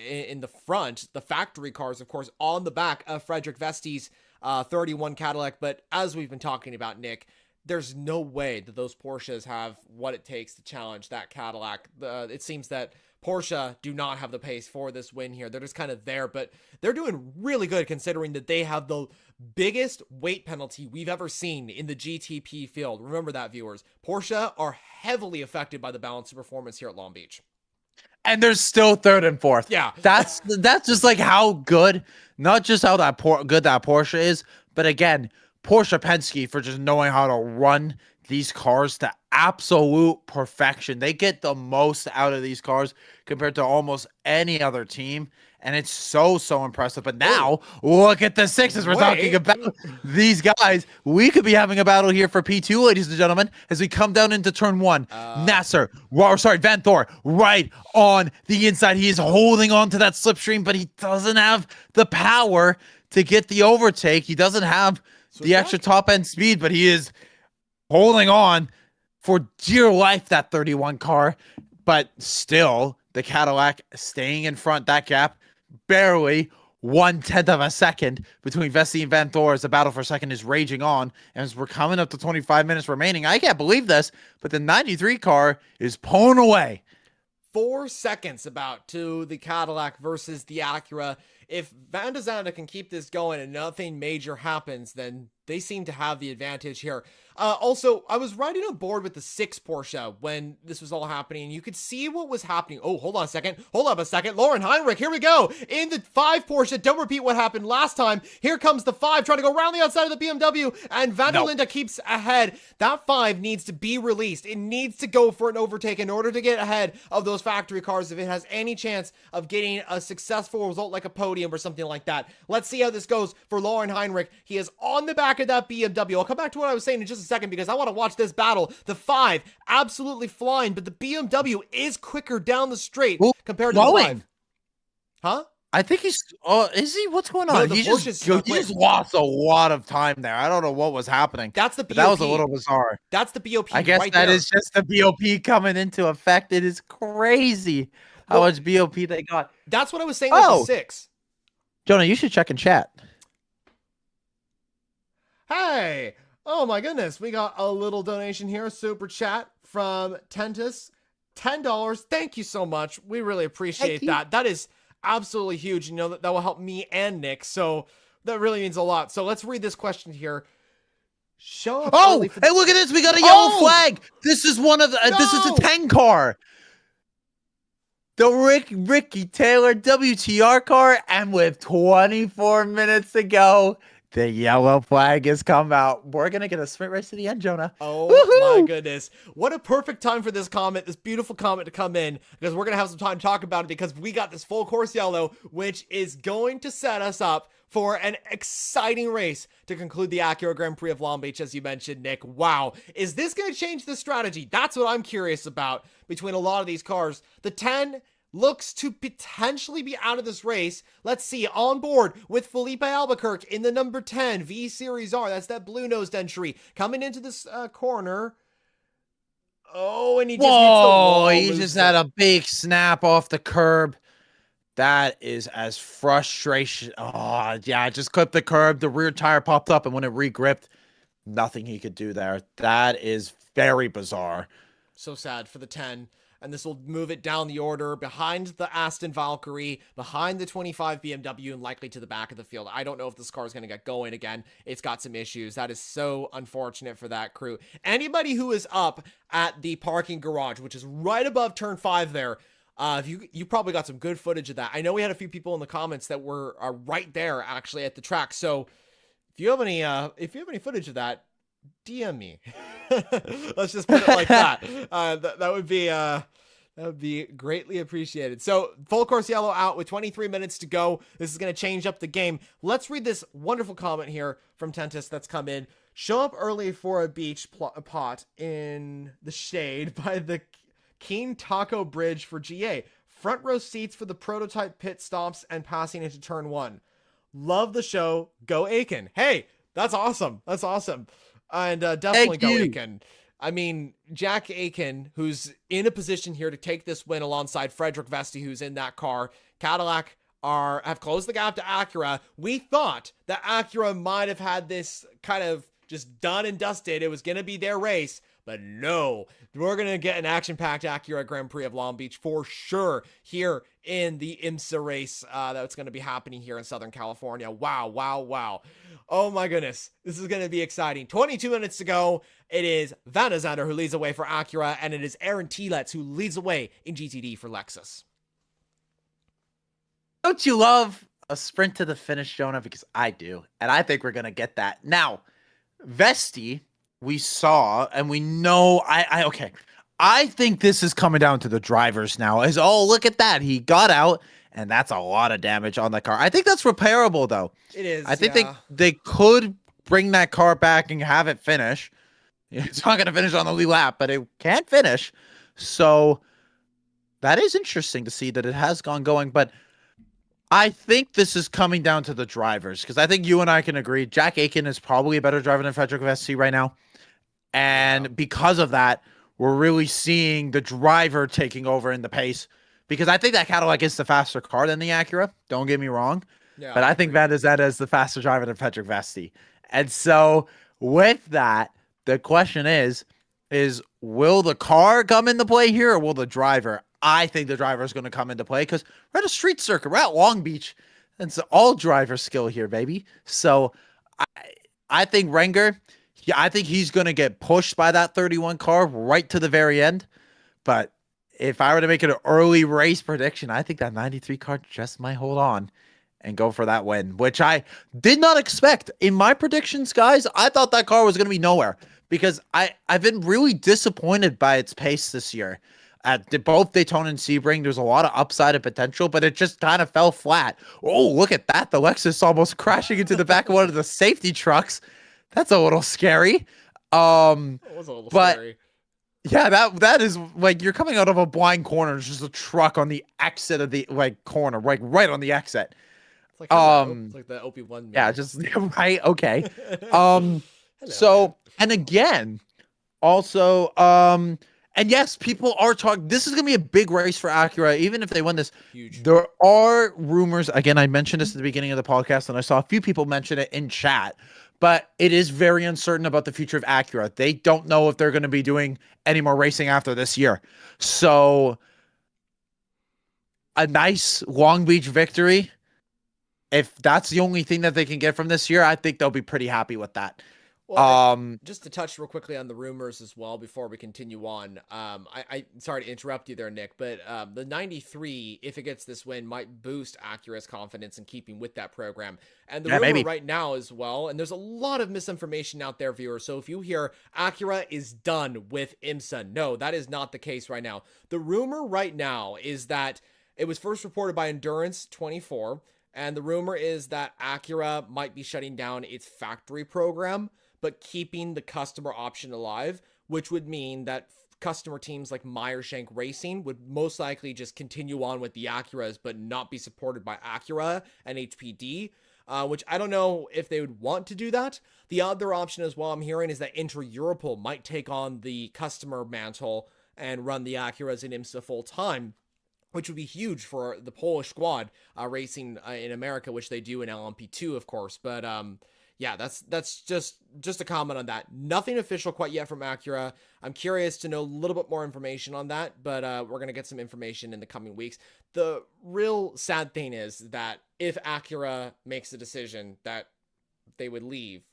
in the front. The factory cars, of course, on the back of Frederick Vesti's 31 Cadillac. But as we've been talking about, Nick, there's no way that those Porsches have what it takes to challenge that Cadillac. It seems that Porsche do not have the pace for this win here. They're just kind of there, but they're doing really good considering that they have the biggest weight penalty we've ever seen in the GTP field. Remember that, viewers. Porsche are heavily affected by the balance of performance here at Long Beach. And they're still 3rd and 4th. Yeah. That's just like how good, not just how good that Porsche is, but again, Porsche Penske for just knowing how to run these cars to absolute perfection. They get the most out of these cars compared to almost any other team. And it's so impressive. But now, look at the 6s. We're talking about these guys. We could be having a battle here for P2, ladies and gentlemen, as we come down into turn 1. Vanthor, right on the inside. He is holding on to that slipstream, but he doesn't have the power to get the overtake. He doesn't have the extra top-end speed, but he is holding on for dear life, that 31 car. But still, the Cadillac staying in front. That gap, barely 1/10 of a second between Vesti and Vanthor as the battle for second is raging on. And as we're coming up to 25 minutes remaining, I can't believe this, but the 93 car is pulling away. 4 seconds about to the Cadillac versus the Acura. If Van de Zande can keep this going and nothing major happens, then they seem to have the advantage here. Also, I was riding on board with the 6 Porsche when this was all happening. You could see what was happening. Oh, hold on a second. Hold up a second. Lauren Heinrich, here we go. In the 5 Porsche, don't repeat what happened last time. Here comes the 5 trying to go around the outside of the BMW, and Van der Linde keeps ahead. That 5 needs to be released. It needs to go for an overtake in order to get ahead of those factory cars if it has any chance of getting a successful result like a podium or something like that. Let's see how this goes for Lauren Heinrich. He is on the back of that BMW. I'll come back to what I was saying in just a second because I want to watch this battle. The 5 absolutely flying, but the BMW is quicker down the straight compared to the 5. Huh? I think he's. Oh, is he? What's going on? No, he just lost a lot of time there. I don't know what was happening. That's the BOP. That was a little bizarre. That's the BOP. I guess right that there. is just the BOP coming into effect. It is crazy how much BOP they got. That's what I was saying with the 6. Jonah, you should check in chat. Hey, oh my goodness, we got a little donation here, super chat from Tentis, $10. Thank you so much. We really appreciate that. That is absolutely huge. You know, that will help me and Nick, so that really means a lot. So let's read this question here. Show up early for hey, look at this. We got a yellow flag. This is one of the, this is a 10 car. The Ricky Taylor WTR car, and with 24 minutes to go, The yellow flag has come out. We're gonna get a sprint race to the end, Jonah. Oh my Woohoo! goodness. What a perfect time for this comment, this beautiful comment to come in, because we're going to have some time to talk about it because we got this full course yellow, which is going to set us up for an exciting race to conclude the Acura Grand Prix of Long Beach, as you mentioned, Nick. Wow. Is this going to change the strategy? That's what I'm curious about between a lot of these cars. The 10 looks to potentially be out of this race. Let's see, on board with Felipe Albuquerque in the number 10 V Series R. That's that blue-nosed entry coming into this corner. Oh, and he just gets the wall. He just had a big snap off the curb. That is as frustration. Oh, yeah, just clipped the curb. The rear tire popped up, and when it regripped, nothing he could do there. That is very bizarre. So sad for the 10. And this will move it down the order behind the Aston Valkyrie, behind the 25 BMW, and likely to the back of the field. I don't know if this car is going to get going again. It's got some issues. That is so unfortunate for that crew. Anybody who is up at the parking garage, which is right above turn 5 there, you probably got some good footage of that. I know we had a few people in the comments that were right there actually at the track. So if you have any footage of that, DM me. Let's just put it like that. That would be greatly appreciated. So full course yellow out with 23 minutes to go. This is going to change up the game. Let's read this wonderful comment here from Tentis that's come in. Show up early for a beach pot in the shade by the Keen Taco Bridge for GA. Front row seats for the prototype pit stops and passing into turn 1. Love the show. Go Aiken. Hey, that's awesome. That's awesome. And definitely go Aiken. I mean, Jack Aiken, who's in a position here to take this win alongside Frederick Vesti, who's in that car. Cadillac have closed the gap to Acura. We thought that Acura might have had this kind of just done and dusted. It was going to be their race. But no, we're going to get an action-packed Acura Grand Prix of Long Beach for sure here in the IMSA race that's going to be happening here in Southern California. Wow, wow, wow. Oh my goodness. This is going to be exciting. 22 minutes to go. It is Van der Zande who leads away for Acura, and it is Aaron Telitz who leads away in GTD for Lexus. Don't you love a sprint to the finish, Jonah? Because I do. And I think we're going to get that. Now, Vesti, we saw, and we know, okay. I think this is coming down to the drivers now. Look at that. He got out, and that's a lot of damage on the car. I think that's repairable, though. It is. I think they could bring that car back and have it finish. It's not going to finish on the lead lap, but it can finish. So that is interesting to see that it has gone going. But I think this is coming down to the drivers, because I think you and I can agree Jack Aiken is probably a better driver than Frederick Vesti right now. And because of that, we're really seeing the driver taking over in the pace, because I think that Cadillac is the faster car than the Acura. Don't get me wrong. Yeah, but I think Van der Zande is the faster driver than Frederick Vesti. And so with that, the question is will the car come into play here, or will the driver? I think the driver is going to come into play, because we're at a street circuit. We're at Long Beach. It's all driver skill here, baby. So I think Renger, I think he's going to get pushed by that 31 car right to the very end. But if I were to make it an early race prediction, I think that 93 car just might hold on and go for that win, which I did not expect. In my predictions, guys, I thought that car was going to be nowhere, because I've been really disappointed by its pace this year. At both Daytona and Sebring, there's a lot of upside and potential, but it just kind of fell flat. Oh, look at that. The Lexus almost crashing into the back of one of the safety trucks. That's a little scary. It was a little scary. Yeah, that is like you're coming out of a blind corner. There's just a truck on the exit of the corner, right on the exit. It's like, it's like the OP1. Yeah, just right. Okay. So, and again, also, and yes, people are talking. This is going to be a big race for Acura, even if they win this. Huge. There are rumors. Again, I mentioned this at the beginning of the podcast, and I saw a few people mention it in chat. But it is very uncertain about the future of Acura. They don't know if they're going to be doing any more racing after this year. So, a nice Long Beach victory, if that's the only thing that they can get from this year, I think they'll be pretty happy with that. Well, just to touch real quickly on the rumors as well before we continue on. I sorry to interrupt you there, Nick, but the 93, if it gets this win, might boost Acura's confidence in keeping with that program. And the Yeah, rumor maybe. right now as well, and there's a lot of misinformation out there, viewers. So if you hear Acura is done with IMSA, no, that is not the case right now. The rumor right now is that it was first reported by Endurance 24, and the rumor is that Acura might be shutting down its factory program, but keeping the customer option alive, which would mean that customer teams like Meyershank Racing would most likely just continue on with the Acuras, but not be supported by Acura and HPD, which I don't know if they would want to do that. The other option as well I'm hearing is that Inter-Europol might take on the customer mantle and run the Acuras in IMSA full time, which would be huge for the Polish squad racing in America, which they do in LMP2, of course. But yeah, that's just a comment on that. Nothing official quite yet from Acura. I'm curious to know a little bit more information on that, but we're going to get some information in the coming weeks. The real sad thing is that if Acura makes the decision that they would leave,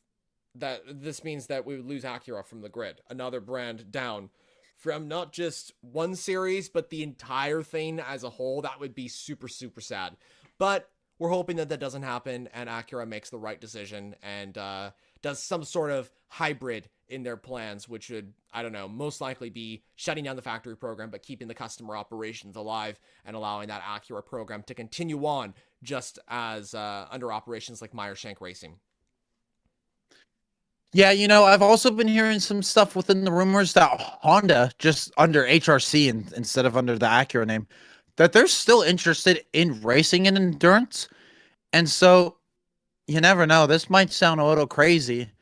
that this means that we would lose Acura from the grid, another brand down from not just one series, but the entire thing as a whole. That would be super, super sad. But we're hoping that that doesn't happen and Acura makes the right decision and does some sort of hybrid in their plans, which would, I don't know, most likely be shutting down the factory program, but keeping the customer operations alive and allowing that Acura program to continue on just as under operations like Meyershank Racing. Yeah, I've also been hearing some stuff within the rumors that Honda, just under HRC instead of under the Acura name, that they're still interested in racing in endurance. And so you never know. This might sound a little crazy,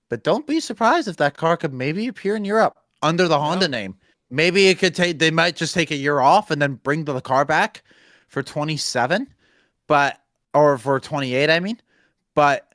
but don't be surprised if that car could maybe appear in Europe under the Honda name. Maybe it could they might just take a year off and then bring the car back for 27, or for 28, I mean. But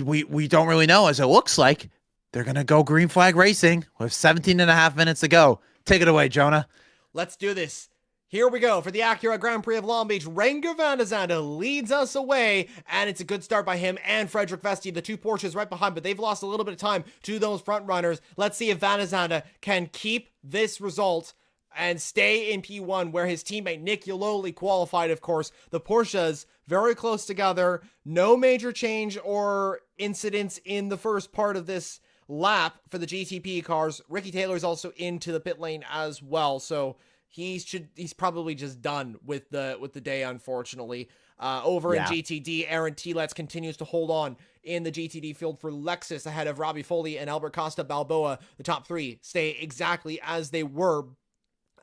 we don't really know, as it looks like they're going to go green flag racing with 17 and a half minutes to go. Take it away, Jonah. Let's do this. Here we go for the Acura Grand Prix of Long Beach. Renger van der Zande leads us away, and it's a good start by him and Frederick Vesti, the two Porsches right behind, but they've lost a little bit of time to those front runners. Let's see if van der Zande can keep this result and stay in P1, where his teammate Nick Yololi qualified, of course. The Porsches very close together. No major change or incidents in the first part of this lap for the GTP cars. Ricky Taylor's also into the pit lane as well, so he's probably just done with the day, unfortunately. Over in GTD, Aaron Telets continues to hold on in the GTD field for Lexus ahead of Robbie Foley and Albert Costa Balboa. The top three stay exactly as they were.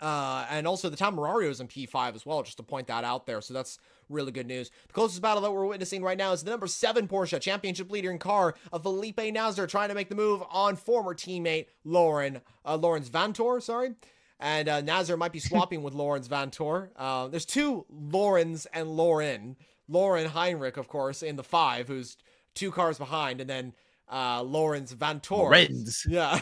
And also the Tamarario is in P5 as well, just to point that out there. So that's really good news. The closest battle that we're witnessing right now is the number 7 Porsche championship leader in car of Felipe Nasr, trying to make the move on former teammate Lawrence Vantor, sorry. And Nasr might be swapping with Lawrence Vantor. There's two Lawrence and Lauren. Lauren Heinrich, of course, in the 5, who's 2 cars behind, and then Lawrence Vantor. Lorenz. Yeah.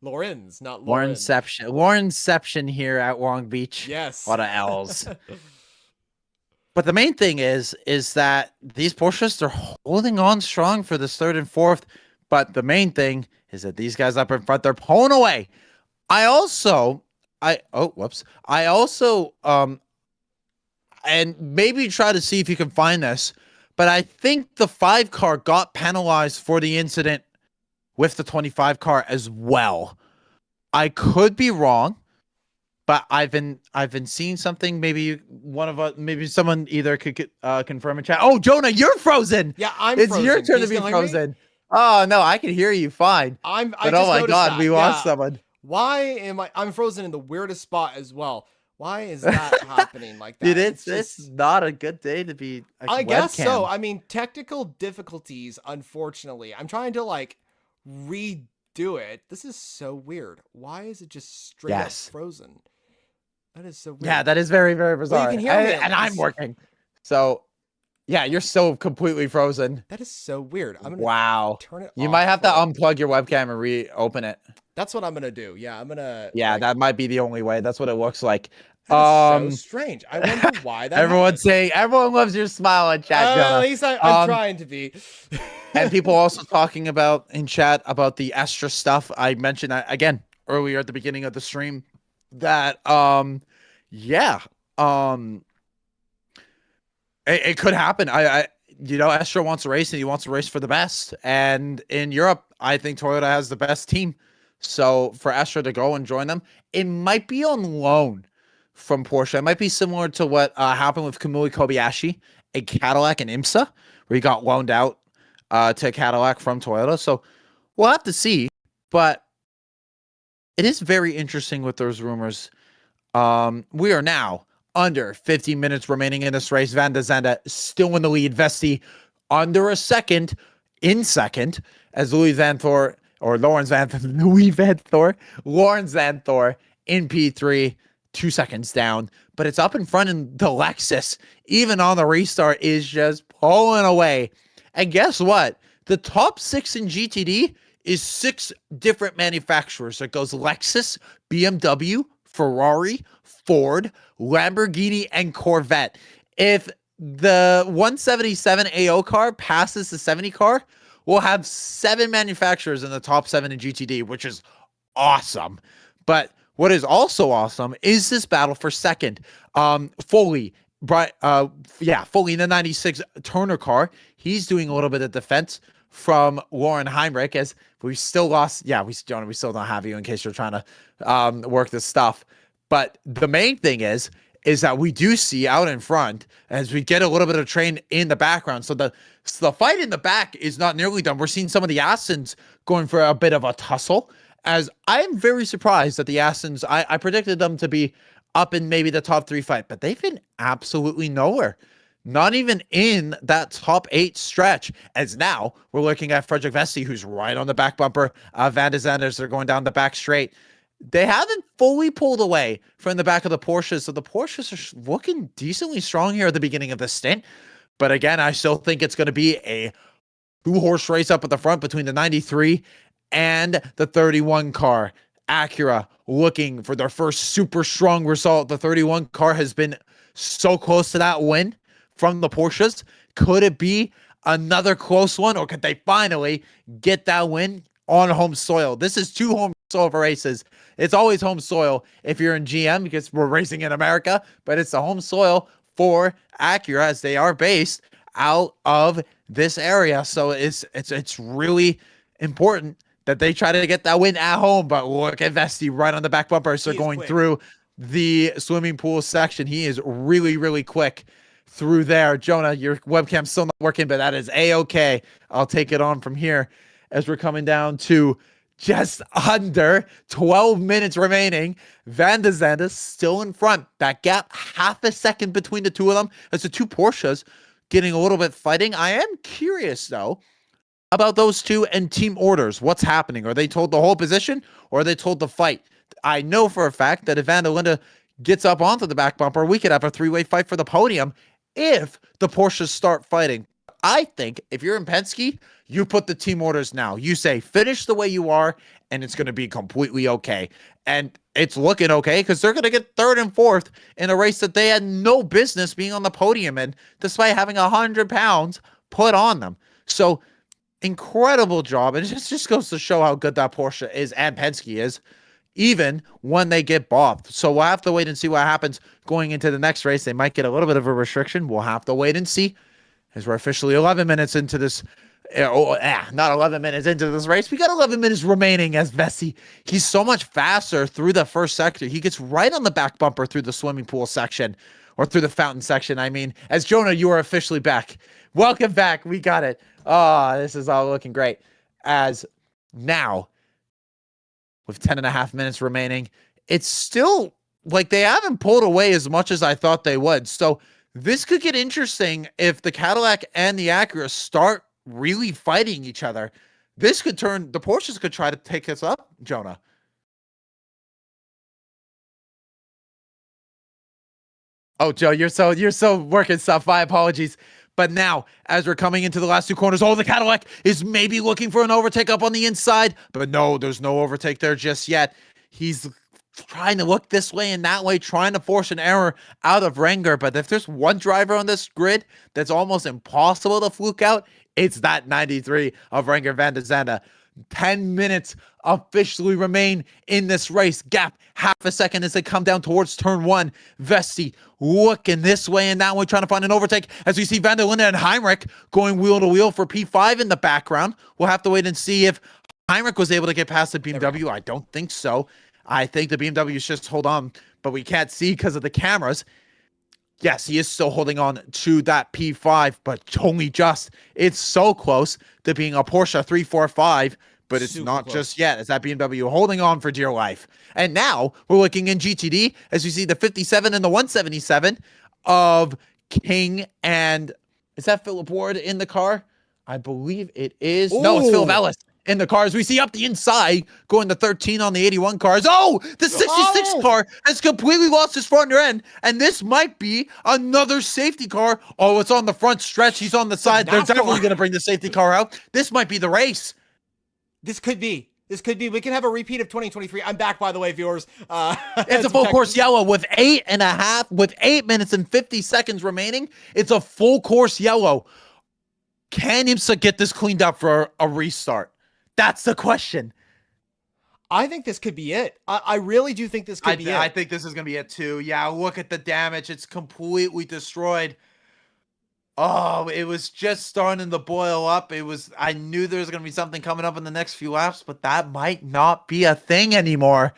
Lorenz, not Lauren. Laurenception here at Long Beach. Yes. A lot of L's. But the main thing is that these Porsches, they're holding on strong for this 3rd and 4th. But the main thing is that these guys up in front, they're pulling away. I also, and maybe try to see if you can find this, but I think the 5 car got penalized for the incident with the 25 car as well. I could be wrong, but I've been seeing something. Maybe maybe someone either could confirm in chat. Oh, Jonah, you're frozen. Yeah, it's frozen. Your turn to be frozen. Oh no, I can hear you fine. But oh my god, we lost someone. Why am I'm frozen in the weirdest spot as well? Why is that happening like that? Dude, it's not a good day to be. I guess so. I mean, technical difficulties. Unfortunately, I'm trying to redo it. This is so weird. Why is it just straight up frozen? That is so weird. Yeah, that is very, very bizarre. Well, you can hear me, and I'm working. So, Yeah, you're still completely frozen. That is so weird. I'm gonna Wow. turn it You off might have to for. unplug your webcam and reopen it. That's what I'm gonna do. Yeah, I'm gonna Yeah, like. that might be the only way. That's what it looks like. That is so Um, strange. I wonder why that everyone's happened. saying everyone loves your smile in chat, At Jonah. least I'm Um, trying to be. and people also talking about in chat about the extra stuff. I mentioned that again earlier at the beginning of the stream that yeah, um it could happen. I Estra wants to race and he wants to race for the best. And in Europe, I think Toyota has the best team. So for Estra to go and join them, it might be on loan from Porsche. It might be similar to what happened with Kamui Kobayashi, a Cadillac and IMSA, where he got loaned out to Cadillac from Toyota. So we'll have to see. But it is very interesting with those rumors. We are now under 50 minutes remaining in this race. Van der Zande still in the lead. Vesti under a second, in second, as Louis Van Thor Lawrence Van in P3, 2 seconds down. But it's up in front, and the Lexus, even on the restart, is just pulling away. And guess what? The top 6 in GTD is 6 different manufacturers. It goes Lexus, BMW, Ferrari, Ford, Lamborghini, and Corvette. If the 177 AO car passes the 70 car, we'll have 7 manufacturers in the top 7 in GTD, which is awesome. But what is also awesome is this battle for second. Foley in the 96 Turner car. He's doing a little bit of defense from Lauren Heinrich, as we still lost. Yeah, we still don't have you in case you're trying to work this stuff. But the main thing is that we do see out in front as we get a little bit of train in the background. So the fight in the back is not nearly done. We're seeing some of the Astons going for a bit of a tussle, as I am very surprised that the Astons, I predicted them to be up in maybe the top 3 fight, but they've been absolutely nowhere. Not even in that top 8 stretch. As now we're looking at Frederick Vesti, who's right on the back bumper. Van der Zanders, they're going down the back straight. They haven't fully pulled away from the back of the Porsches, so the Porsches are looking decently strong here at the beginning of this stint. But again, I still think it's going to be a 2-horse race up at the front between the 93 and the 31 car. Acura looking for their first super strong result. The 31 car has been so close to that win from the Porsches. Could it be another close one, or could they finally get that win on home soil? This is 2 home soil races. It's always home soil if you're in GM, because we're racing in America, but it's the home soil for Acura, as they are based out of this area. So it's really important that they try to get that win at home. But look at Vesti right on the back bumper. So going through the swimming pool section, he is really, really quick through there. Jonah, your webcam's still not working, but that is A-okay. I'll take it on from here as we're coming down to just under 12 minutes remaining. Van der Zande still in front. That gap, half a second between the two of them. As the 2 Porsches getting a little bit fighting. I am curious, though, about those 2 and team orders. What's happening? Are they told the whole position, or are they told the fight? I know for a fact that if Van der Linde gets up onto the back bumper, we could have a 3-way fight for the podium if the Porsches start fighting. I think if you're in Penske, you put the team orders now. You say, finish the way you are, and it's going to be completely okay. And it's looking okay, because they're going to get 3rd and 4th in a race that they had no business being on the podium in, despite having 100 pounds put on them. So incredible job. And it just goes to show how good that Porsche is, and Penske is, even when they get bopped. So we'll have to wait and see what happens going into the next race. They might get a little bit of a restriction. We'll have to wait and see, as we're officially 11 minutes into this. Not 11 minutes into this race. We got 11 minutes remaining as Vesti. He's so much faster through the first sector. He gets right on the back bumper through the swimming pool section, or through the fountain section. I mean, as Jonah, you are officially back. Welcome back. We got it. Oh, this is all looking great. As now, with 10.5 minutes remaining, it's still like they haven't pulled away as much as I thought they would. So this could get interesting if the Cadillac and the Acura start really fighting each other. This could turn, the Porsches could try to take us up, Jonah. Oh, Joe, you're so working stuff. My apologies. But now, as we're coming into the last two corners, the Cadillac is maybe looking for an overtake up on the inside. But no, there's no overtake there just yet. He's trying to look this way and that way, trying to force an error out of Renger. But if there's one driver on this grid that's almost impossible to fluke out, it's that 93 of Renger van der Zande. 10 minutes officially remain in this race. Gap half a second as they come down towards turn one. Vesti looking this way and that way, trying to find an overtake as we see Van der Linde and Heinrich going wheel to wheel for P5 in the background. We'll have to wait and see if Heinrich was able to get past the BMW. I don't think so. I think the BMW is just hold on, but we can't see because of the cameras. Yes, he is still holding on to that P5, but only just. It's so close to being a Porsche 345, but it's not just yet. It's that BMW holding on for dear life. And now we're looking in GTD as we see the 57 and the 177 of King and is that Philip Ward in the car? I believe it is. Ooh. No, it's Philip Ellis in the cars. We see up the inside going to 13 on the 81 cars. Oh, the 66 car has completely lost his front end. And this might be another safety car. Oh, it's on the front stretch. He's on the side. They're definitely going to bring the safety car out. This might be the race. This could be. We can have a repeat of 2023. I'm back, by the way, viewers. It's a full course yellow with 8 minutes and 50 seconds remaining. It's a full course yellow. Can IMSA get this cleaned up for a restart? That's the question. I think this could be it. I really do think this could be it. I think this is going to be it too. Yeah, look at the damage. It's completely destroyed. Oh, it was just starting to boil up. I knew there was going to be something coming up in the next few laps, but that might not be a thing anymore.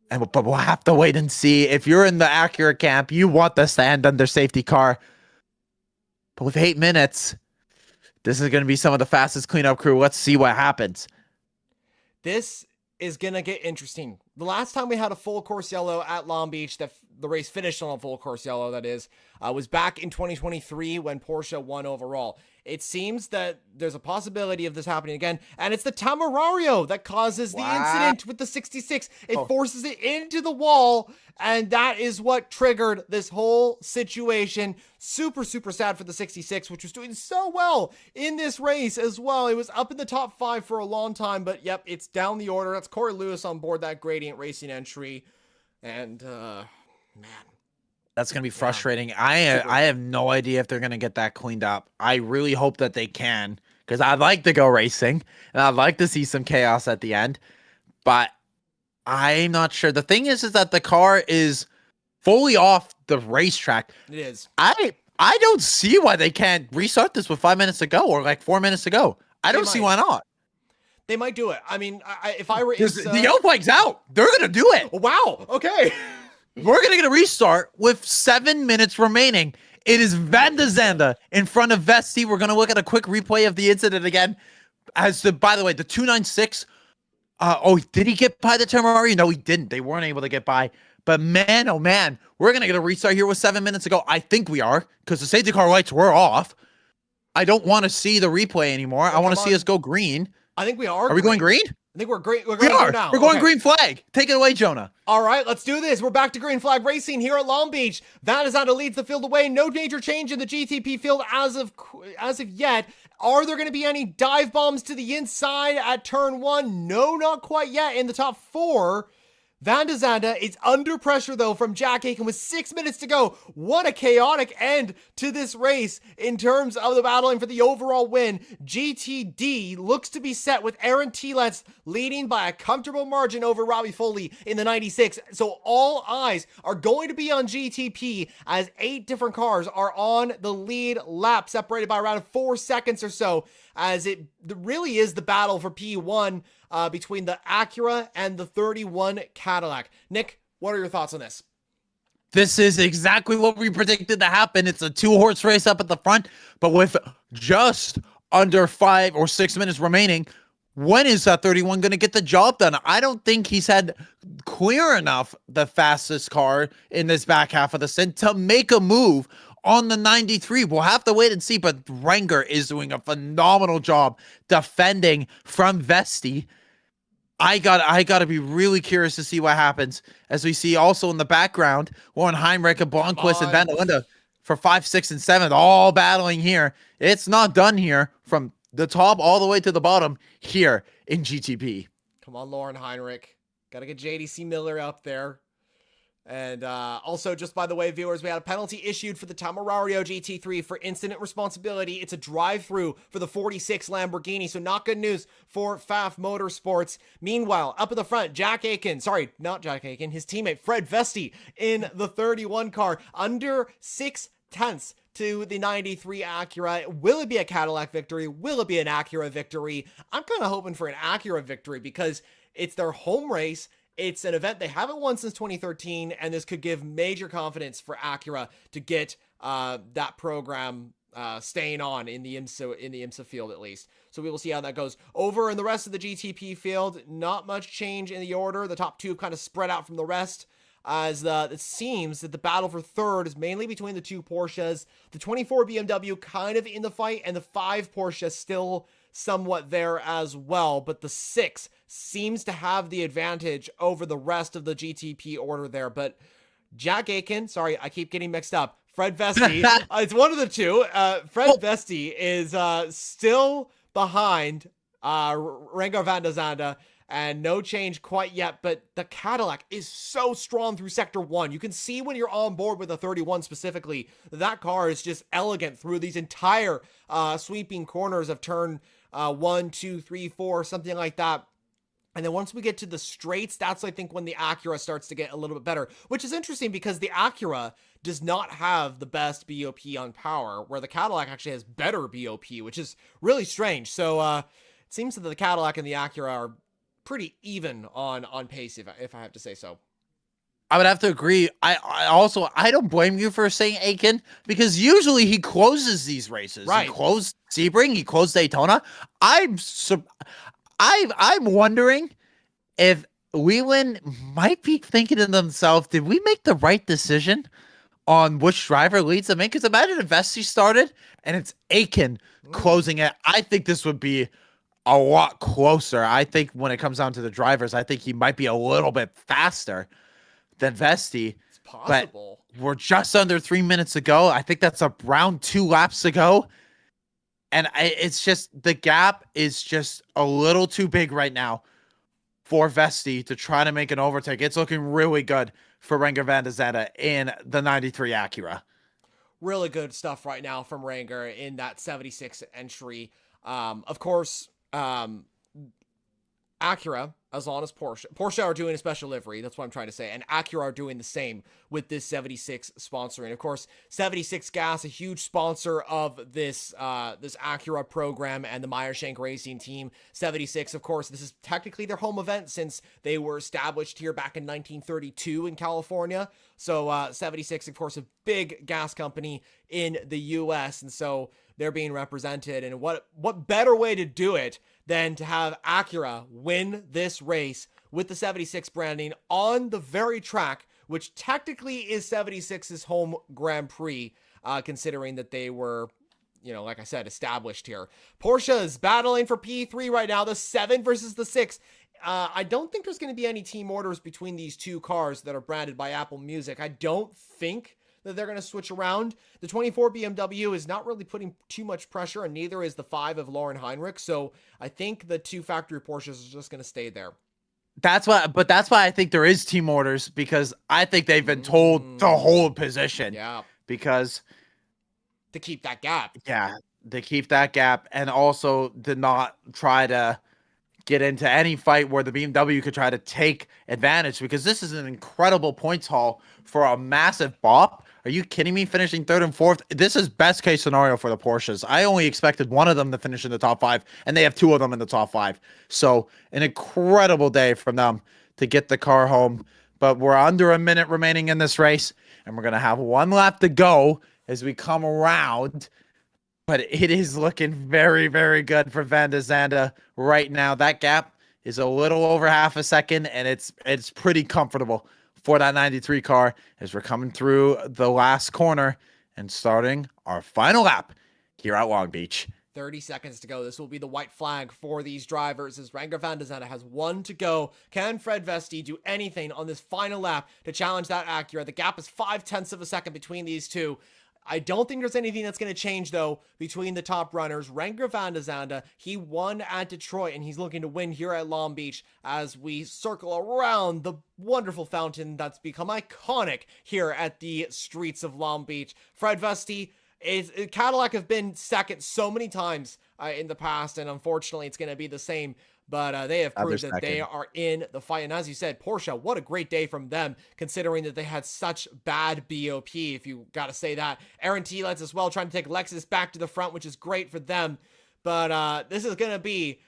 But we'll have to wait and see. If you're in the Acura camp, you want the stand under safety car. But with 8 minutes, this is going to be some of the fastest cleanup crew. Let's see what happens. This is going to get interesting. The last time we had a full course yellow at Long Beach, the race finished on a full course yellow, that is, was back in 2023 when Porsche won overall. It seems that there's a possibility of this happening again, and it's the Tamarario that causes the incident with the 66. It forces it into the wall, and that is what triggered this whole situation. Super, super sad for the 66, which was doing so well in this race as well. It was up in the top 5 for a long time, but yep, it's down the order. That's Corey Lewis on board that Gradient Racing entry, and man. That's going to be frustrating. I have no idea if they're going to get that cleaned up. I really hope that they can, because I'd like to go racing, and I'd like to see some chaos at the end, but I'm not sure. The thing is that the car is fully off the racetrack. It is. I don't see why they can't restart this with 5 minutes to go or like 4 minutes to go. I don't see why not. They might do it. I mean, if I were... the yellow flag's out. They're going to do it. Wow. Okay. We're going to get a restart with 7 minutes remaining. It is Van der Zande in front of Vesti. We're going to look at a quick replay of the incident again. By the way, the 296. Did he get by the Tamarario? No, he didn't. They weren't able to get by. But man, oh man, we're going to get a restart here with 7 minutes to go. I think we are, because the safety car lights were off. I don't want to see the replay anymore. I want to see us go green. I think we are. Are we going green? I think we're green. We're going now. We're going green flag. Take it away, Jonah. All right, let's do this. We're back to green flag racing here at Long Beach. Van der Zande leads the field away. No major change in the GTP field as of yet. Are there going to be any dive bombs to the inside at turn 1? No, not quite yet. In the top 4, Van der Zande is under pressure, though, from Jack Aiken with 6 minutes to go. What a chaotic end to this race in terms of the battling for the overall win. GTD looks to be set with Aaron Telets leading by a comfortable margin over Robbie Foley in the 96. So all eyes are going to be on GTP as 8 different cars are on the lead lap, separated by around 4 seconds or so, as it really is the battle for P1 between the Acura and the 31 Cadillac. Nick, what are your thoughts on this? This is exactly what we predicted to happen. It's a 2-horse race up at the front, but with just under 5 or 6 minutes remaining, when is that 31 going to get the job done? I don't think he's had clear enough the fastest car in this back half of the stint to make a move on the 93. We'll have to wait and see, but Renger is doing a phenomenal job defending from Vesti. I got to be really curious to see what happens, as we see also in the background, Warren Heinrich and Blomqvist and Van der Linde for 5, 6, and 7, all battling here. It's not done here from the top all the way to the bottom here in GTP. Come on, Lauren Heinrich. Got to get JDC Miller up there. And also, just by the way, viewers, we had a penalty issued for the Tamarario GT3 for incident responsibility. It's a drive-through for the 46 Lamborghini, so not good news for Pfaff Motorsports. Meanwhile, up in the front, his teammate Fred Vesti in the 31 car, under 6/10 to the 93 Acura. Will it be a Cadillac victory? Will it be an Acura victory? I'm kind of hoping for an Acura victory because it's their home race. It's an event they haven't won since 2013, and this could give major confidence for Acura to get that program staying on in the IMSA field at least. So we will see how that goes. Over in the rest of the GTP field, not much change in the order. The top two kind of spread out from the rest, as it seems that the battle for third is mainly between the two Porsches. The 24 BMW kind of in the fight, and the 5 Porsche still somewhat there as well, but the 6 seems to have the advantage over the rest of the GTP order there. But Jack Aiken, sorry, I keep getting mixed up. Fred Vesti, it's one of the two. Fred Vesti is still behind Renger van der Zande, and no change quite yet, but the Cadillac is so strong through Sector 1. You can see when you're on board with the 31 specifically, that car is just elegant through these entire sweeping corners of turn 1, 2, 3, 4, something like that. And then once we get to the straights, that's, I think, when the Acura starts to get a little bit better, which is interesting because the Acura does not have the best BOP on power, where the Cadillac actually has better BOP, which is really strange. So it seems that the Cadillac and the Acura are pretty even on pace, if I have to say so. I would have to agree. I don't blame you for saying Aiken, because usually he closes these races. Right. He closed Sebring, he closed Daytona. I'm wondering if Leland might be thinking to themselves, did we make the right decision on which driver leads them in? Because imagine if Vesti started and it's Aiken closing it. I think this would be a lot closer. I think when it comes down to the drivers, I think he might be a little bit faster than Vesti. It's possible. But we're just under 3 minutes ago. I think that's around 2 laps ago. And it's just, the gap is just a little too big right now for Vesti to try to make an overtake. It's looking really good for Renger van der Zande in the 93 Acura. Really good stuff right now from Renger in that 76 entry. Of course, Acura, as long as Porsche are doing a special livery, that's what I'm trying to say, and Acura are doing the same with this 76 sponsoring. Of course, 76 Gas, a huge sponsor of this this Acura program and the Meyershank Racing team. 76, of course, this is technically their home event since they were established here back in 1932 in California. So 76, of course, a big gas company in the U.S., and so they're being represented. And what better way to do it than to have Acura win this race with the 76 branding on the very track, which technically is 76's home Grand Prix, considering that they were, you know, like I said, established here. Porsche is battling for P3 right now, the 7 versus the 6. I don't think there's going to be any team orders between these two cars that are branded by Apple Music. I don't think that they're going to switch around. The 24 BMW is not really putting too much pressure, and neither is the 5 of Lauren Heinrich. So I think the 2 factory Porsches are just going to stay there. That's why I think there is team orders, because I think they've been told to hold position. Yeah. Because to keep that gap. Yeah, to keep that gap, and also to not try to get into any fight where the BMW could try to take advantage, because this is an incredible points haul for a massive bop. Are you kidding me? Finishing 3rd and 4th. This is best case scenario for the Porsches. I only expected one of them to finish in the top 5, and they have 2 of them in the top 5. So an incredible day from them to get the car home. But we're under a minute remaining in this race, and we're going to have 1 lap to go as we come around. But it is looking very, very good for Van der Zande right now. That gap is a little over half a second, and it's pretty comfortable for that 93 car as we're coming through the last corner and starting our final lap here at Long Beach. 30 seconds to go. This will be the white flag for these drivers as Renger van der Zande has 1 to go. Can Fred Vesti do anything on this final lap to challenge that Acura? The gap is 0.5 of a second between these two. I don't think there's anything that's going to change, though, between the top runners. Renger van der Zande, he won at Detroit, and he's looking to win here at Long Beach as we circle around the wonderful fountain that's become iconic here at the streets of Long Beach. Fred Vesti, Cadillac have been second so many times in the past, and unfortunately, it's going to be the same. But they have proved that they are in the fight. And as you said, Porsche, what a great day from them, considering that they had such bad BOP, if you got to say that. Aaron Telitz as well, trying to take Lexus back to the front, which is great for them. But this is going to be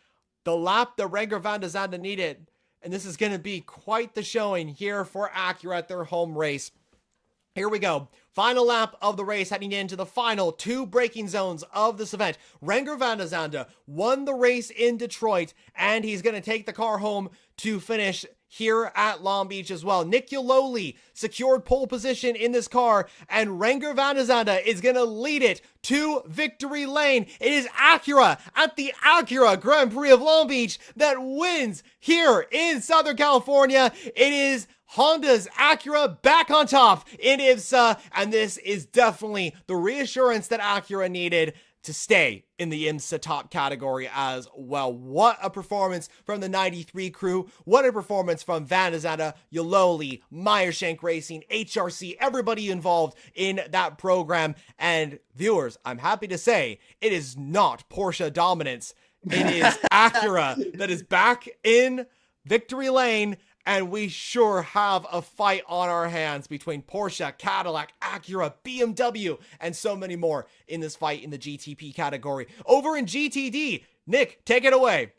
the lap that Renger van der Zande needed. And this is going to be quite the showing here for Acura at their home race. Here we go. Final lap of the race, heading into the final 2 braking zones of this event. Renger van der Zande won the race in Detroit, and he's going to take the car home to finish here at Long Beach as well. Nick Yololi secured pole position in this car, and Renger van der Zande is going to lead it to victory lane. It is Acura at the Acura Grand Prix of Long Beach that wins here in Southern California. It is Honda's Acura back on top in IMSA, and this is definitely the reassurance that Acura needed to stay in the IMSA top category as well. What a performance from the 93 crew. What a performance from Van der Zande, Yololi, Meyershank Racing, HRC, everybody involved in that program. And viewers, I'm happy to say it is not Porsche dominance. It is Acura that is back in victory lane. And we sure have a fight on our hands between Porsche, Cadillac, Acura, BMW, and so many more in this fight in the GTP category. Over in GTD, Nick, take it away.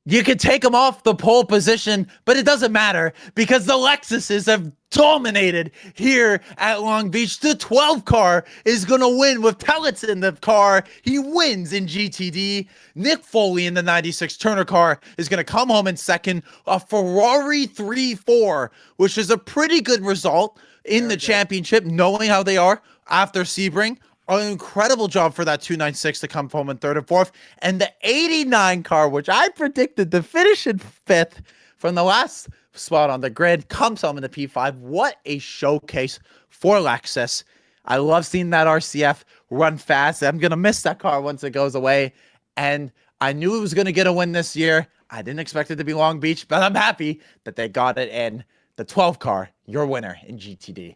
You could take them off the pole position, but it doesn't matter because the Lexuses have dominated here at Long Beach. The 12 car is going to win with pellets in the car. He wins in GTD. Nick Foley in the 96 Turner car is going to come home in second. A Ferrari 3-4, which is a pretty good result in the championship, knowing how they are after Sebring. An incredible job for that 296 to come home in third and fourth. And the 89 car, which I predicted to finish in fifth from the last spot on the grid, comes home in the P5. What a showcase for Lexus. I love seeing that RCF run fast. I'm going to miss that car once it goes away. And I knew it was going to get a win this year. I didn't expect it to be Long Beach, but I'm happy that they got it in. The 12 car, your winner in GTD.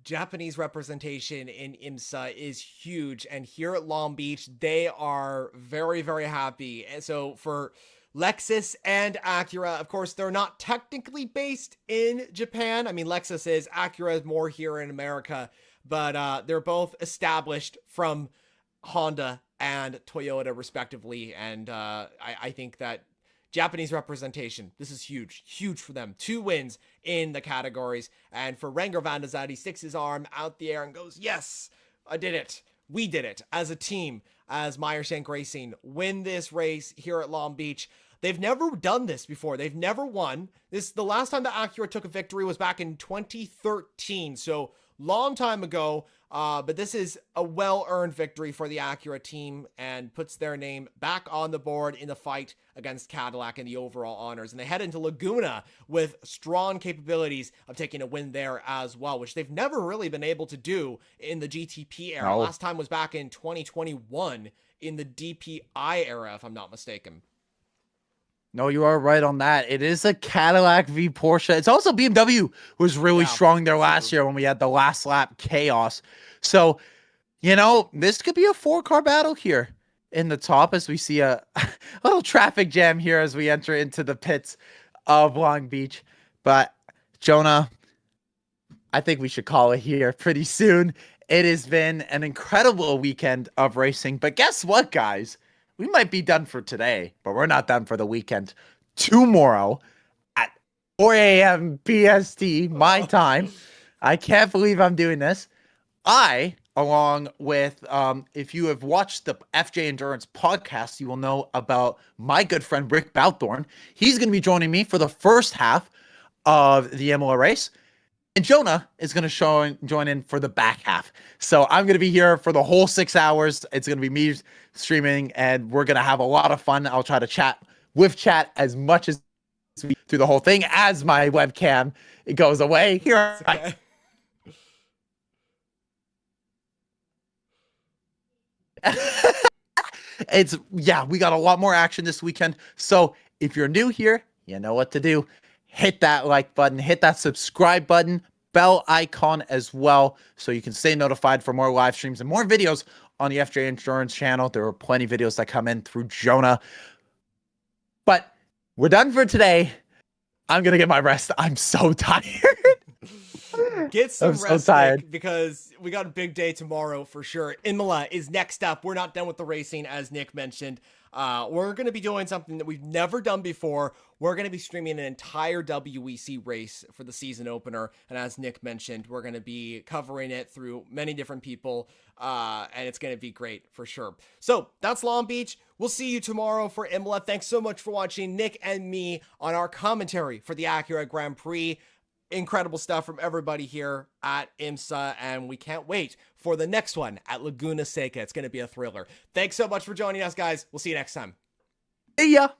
Japanese representation in IMSA is huge, and here at Long Beach, they are very, very happy. And so for Lexus and Acura, of course, they're not technically based in Japan. I mean, Lexus is, Acura is more here in America, but they're both established from Honda and Toyota, respectively. And I think that Japanese representation, this is huge, huge for them. 2 wins in the categories. And for Renger van der Zande, he sticks his arm out the air and goes, yes, I did it. We did it as a team, as Meyershank Racing win this race here at Long Beach. They've never done this before. They've never won. The last time that Acura took a victory was back in 2013. So long time ago. But this is a well-earned victory for the Acura team and puts their name back on the board in the fight against Cadillac in the overall honors. And they head into Laguna with strong capabilities of taking a win there as well, which they've never really been able to do in the GTP era. Last time was back in 2021 in the DPI era, if I'm not mistaken. No, you are right on that. It is a Cadillac v Porsche. It's also BMW was really strong there last year when we had the last lap chaos. So, you know, this could be a 4-car battle here in the top as we see a little traffic jam here as we enter into the pits of Long Beach. But Jonah, I think we should call it here pretty soon. It has been an incredible weekend of racing. But guess what, guys? We might be done for today, but we're not done for the weekend. Tomorrow at 4 a.m. PST, my time. I can't believe I'm doing this. I, along with, if you have watched the FJ Endurance podcast, you will know about my good friend Rick Balthorn. He's going to be joining me for the first half of the Imola race. And Jonah is going to join in for the back half. So I'm going to be here for the whole 6 hours. It's going to be me streaming, and we're going to have a lot of fun. I'll try to chat with chat as much as through the whole thing as my webcam it goes away. Here. We got a lot more action this weekend. So if you're new here, you know what to do. Hit that like button, hit that subscribe button, bell icon as well, so you can stay notified for more live streams and more videos on the FJ Insurance channel. There are plenty of videos that come in through Jonah. But we're done for today. I'm going to get my rest. I'm so tired. Get some I'm rest, so tired. Nick, because we got a big day tomorrow for sure. IMSA is next up. We're not done with the racing, as Nick mentioned. We're going to be doing something that we've never done before. We're going to be streaming an entire WEC race for the season opener. And as Nick mentioned, we're going to be covering it through many different people. And it's going to be great for sure. So that's Long Beach. We'll see you tomorrow for IMSA. Thanks so much for watching Nick and me on our commentary for the Acura Grand Prix. Incredible stuff from everybody here at IMSA, and we can't wait for the next one at Laguna Seca. It's going to be a thriller. Thanks so much for joining us, guys. We'll see you next time. See ya.